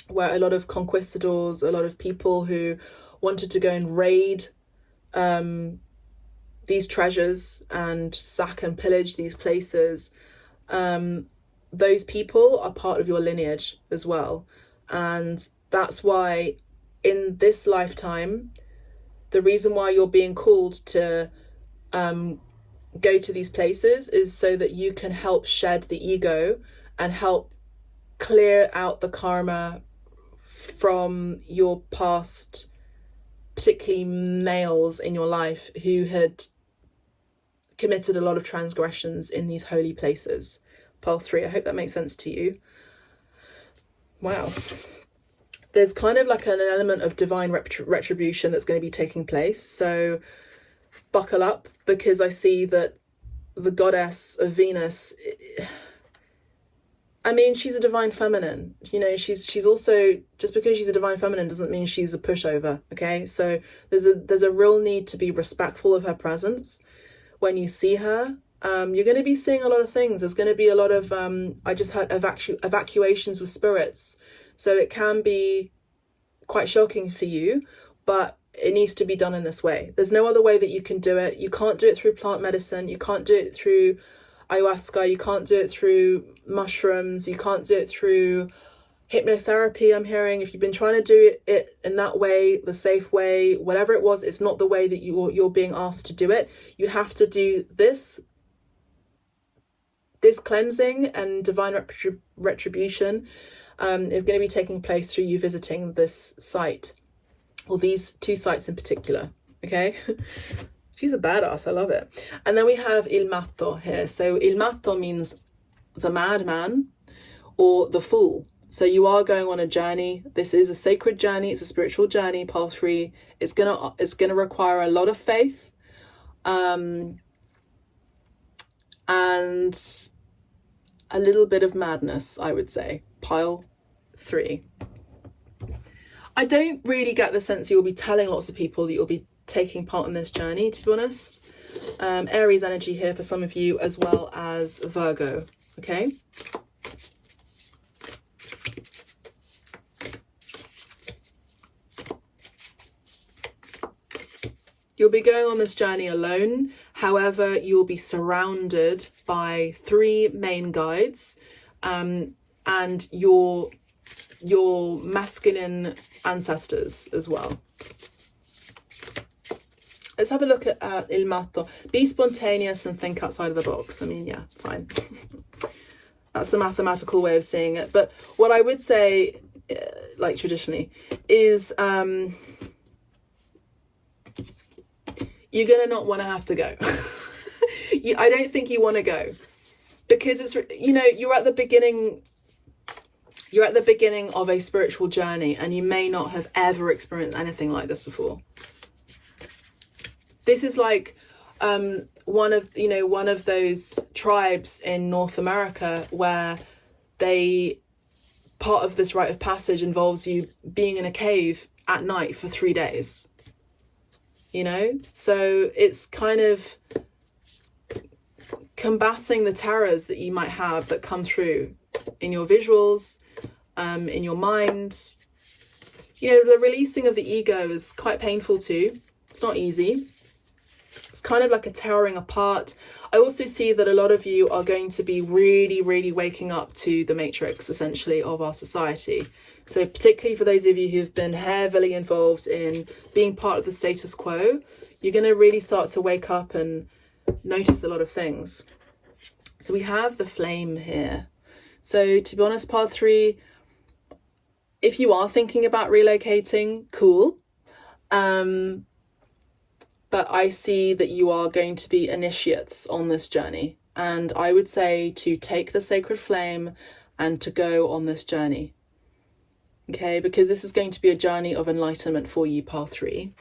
where a lot of conquistadors, a lot of people who wanted to go and raid these treasures and sack and pillage these places, those people are part of your lineage as well. And that's why in this lifetime, the reason why you're being called to go to these places is so that you can help shed the ego and help clear out the karma from your past, particularly males in your life who had committed a lot of transgressions in these holy places. Pile 3, I hope that makes sense to you. Wow. There's kind of like an element of divine retribution that's going to be taking place. So buckle up, because I see that the goddess of Venus, I mean, she's a divine feminine. You know, she's also, just because she's a divine feminine doesn't mean she's a pushover, okay? So there's a real need to be respectful of her presence. When you see her, you're going to be seeing a lot of things. There's going to be a lot of, I just heard evacuations with spirits. So it can be quite shocking for you, but it needs to be done in this way. There's no other way that you can do it. You can't do it through plant medicine. You can't do it through ayahuasca. You can't do it through mushrooms. You can't do it through hypnotherapy. I'm hearing, if you've been trying to do it in that way, the safe way, whatever it was, it's not the way that you're being asked to do it. You have to do this cleansing and divine retribution is going to be taking place through you visiting this site, or these 2 sites in particular, okay? She's a badass, I love it. And then we have il matto here. So il matto means the madman or the fool. So you are going on a journey. This is a sacred journey. It's a spiritual journey, path 3. It's gonna require a lot of faith, and a little bit of madness, I would say. Pile 3. I don't really get the sense you'll be telling lots of people that you'll be taking part in this journey, to be honest. Aries energy here for some of you, as well as Virgo, okay? You'll be going on this journey alone. However, you'll be surrounded by 3 main guides, and your masculine ancestors as well. Let's have a look at il matto. Be spontaneous and think outside of the box. I mean, yeah, fine. That's the mathematical way of seeing it. But what I would say, like traditionally, is you're going to not want to have to go. I don't think you want to go, because it's, you know, you're at the beginning of a spiritual journey, and you may not have ever experienced anything like this before. This is like one of those tribes in North America where part of this rite of passage involves you being in a cave at night for 3 days. You know, so it's kind of combating the terrors that you might have that come through in your visuals, in your mind. You know, the releasing of the ego is quite painful too. It's not easy. It's kind of like a tearing apart. I also see that a lot of you are going to be really, really waking up to the matrix, essentially, of our society. So particularly for those of you who've been heavily involved in being part of the status quo, you're going to really start to wake up and notice a lot of things. So we have the flame here. So to be honest, part 3, if you are thinking about relocating, cool. But I see that you are going to be initiates on this journey. And I would say to take the sacred flame and to go on this journey. Okay, because this is going to be a journey of enlightenment for you, path 3.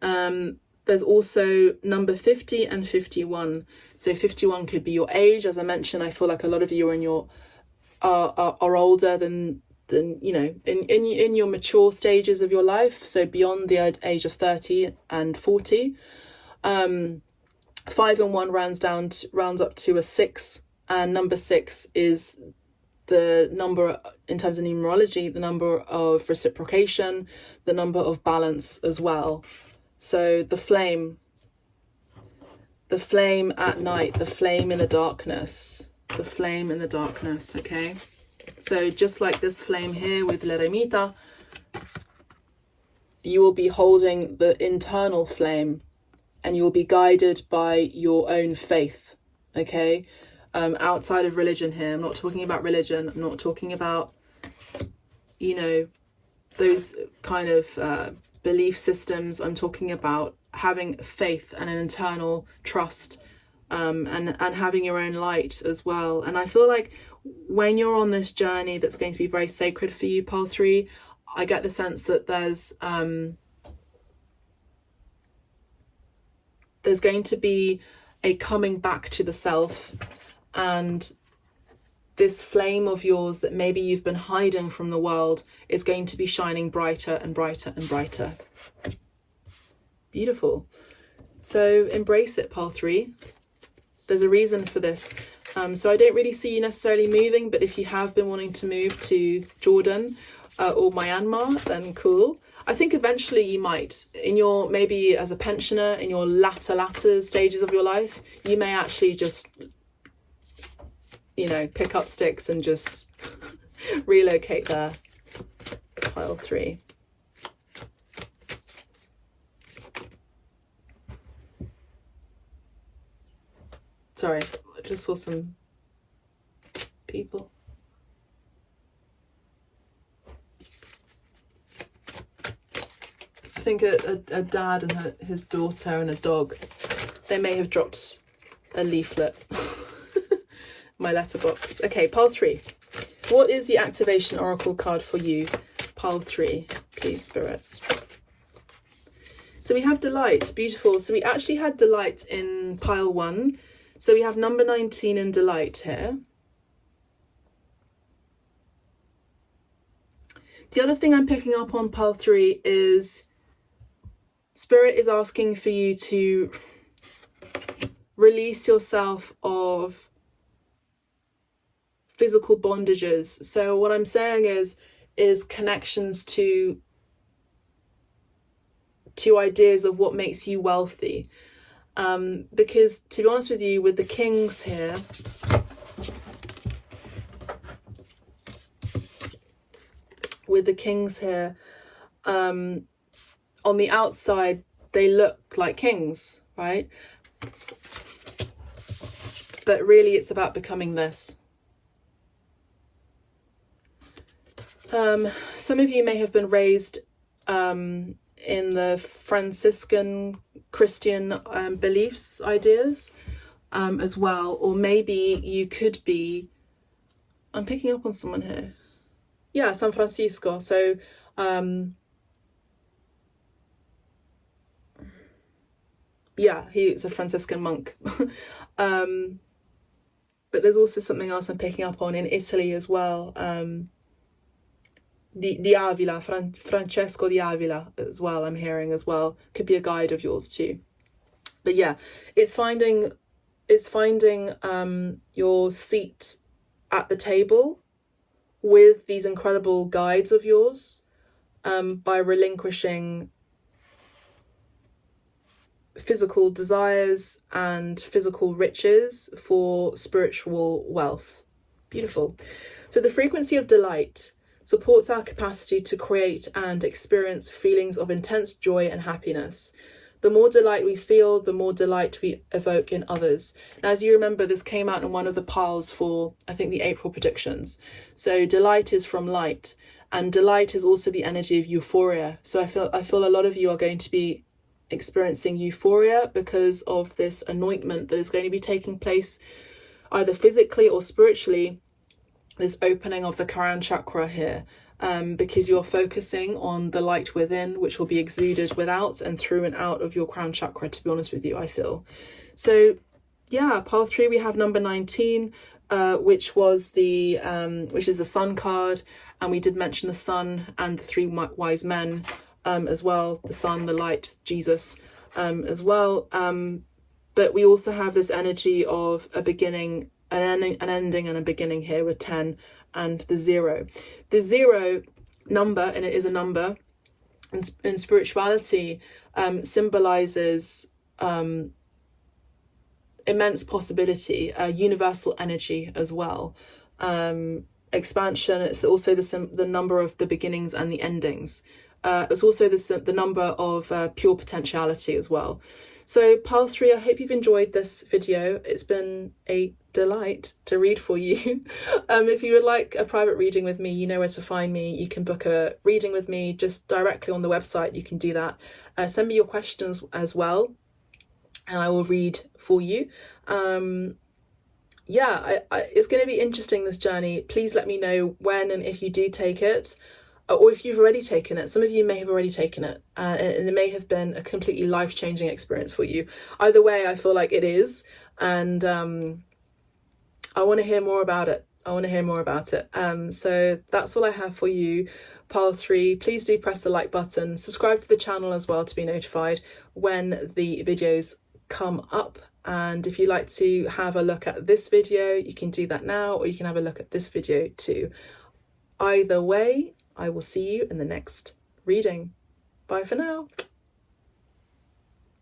There's also number 50 and 51. So 51 could be your age. As I mentioned, I feel like a lot of you are older than you know, in your mature stages of your life, so beyond the age of 30 and 40. 5 and 1 rounds up to a 6, and number 6 is the number, in terms of numerology, the number of reciprocation, the number of balance as well. So the flame the flame at night, the flame in the darkness, the flame in the darkness, okay? So just like this flame here with l'eremita, you will be holding the internal flame and you will be guided by your own faith, okay? Outside of religion here, I'm not talking about religion, I'm not talking about, you know, those kind of belief systems. I'm talking about having faith and an internal trust, and having your own light as well. And I feel like when you're on this journey that's going to be very sacred for you, pile 3, I get the sense that there's going to be a coming back to the self, and this flame of yours that maybe you've been hiding from the world is going to be shining brighter and brighter and brighter. Beautiful. So embrace it, pile 3. There's a reason for this. So I don't really see you necessarily moving, but if you have been wanting to move to Jordan or Myanmar, then cool. I think eventually you might, in your, maybe as a pensioner, in your latter stages of your life, you may actually just, you know, pick up sticks and just relocate there. Pile 3. Sorry, I just saw some people. I think a dad and his daughter and a dog, they may have dropped a leaflet. My letterbox. Okay, pile 3. What is the activation oracle card for you? Pile 3, please, spirits. So we have delight. Beautiful. So we actually had delight in pile 1. So we have number 19 in delight here. The other thing I'm picking up on pile 3 is Spirit is asking for you to release yourself of physical bondages. So what I'm saying is connections to ideas of what makes you wealthy. Because to be honest with you, with the kings here, on the outside, they look like kings, right? But really it's about becoming this. Some of you may have been raised in the Franciscan Christian beliefs, ideas as well, or maybe you could be, I'm picking up on someone here. Yeah, San Francisco. So yeah, he's a Franciscan monk. But there's also something else I'm picking up on in Italy as well. Di Avila, Francesco di Avila as well, I'm hearing as well. Could be a guide of yours too. But yeah, it's finding your seat at the table with these incredible guides of yours, by relinquishing physical desires and physical riches for spiritual wealth. Beautiful. So the frequency of delight supports our capacity to create and experience feelings of intense joy and happiness. The more delight we feel, the more delight we evoke in others. Now, as you remember, this came out in one of the piles for, I think, the April predictions. So delight is from light, and delight is also the energy of euphoria. So I feel a lot of you are going to be experiencing euphoria because of this anointment that is going to be taking place either physically or spiritually, this opening of the crown chakra here, because you're focusing on the light within, which will be exuded without and through and out of your crown chakra, to be honest with you, I feel. So yeah, pile 3, we have number 19, which is the sun card, and we did mention the sun and the 3 wise men as well, the sun, the light, Jesus as well. But we also have this energy of a beginning, an ending and a beginning here with 10 and the 0. The 0 number, and it is a number, in spirituality, symbolizes immense possibility, universal energy as well, expansion. It's also the number of the beginnings and the endings. It's also the number of pure potentiality as well. So pile 3, I hope you've enjoyed this video. It's been a delight to read for you. If you would like a private reading with me, you know where to find me. You can book a reading with me just directly on the website. You can do that. Send me your questions as well, and I will read for you. Yeah, it's going to be interesting, this journey. Please let me know when and if you do take it, or if you've already taken it. Some of you may have already taken it, and it may have been a completely life-changing experience for you. Either way, I feel like it is, and I want to hear more about it. So that's all I have for you, pile 3. Please do press the like button, subscribe to the channel as well to be notified when the videos come up. And if you'd like to have a look at this video, you can do that now, or you can have a look at this video too. Either way, I will see you in the next reading. Bye for now.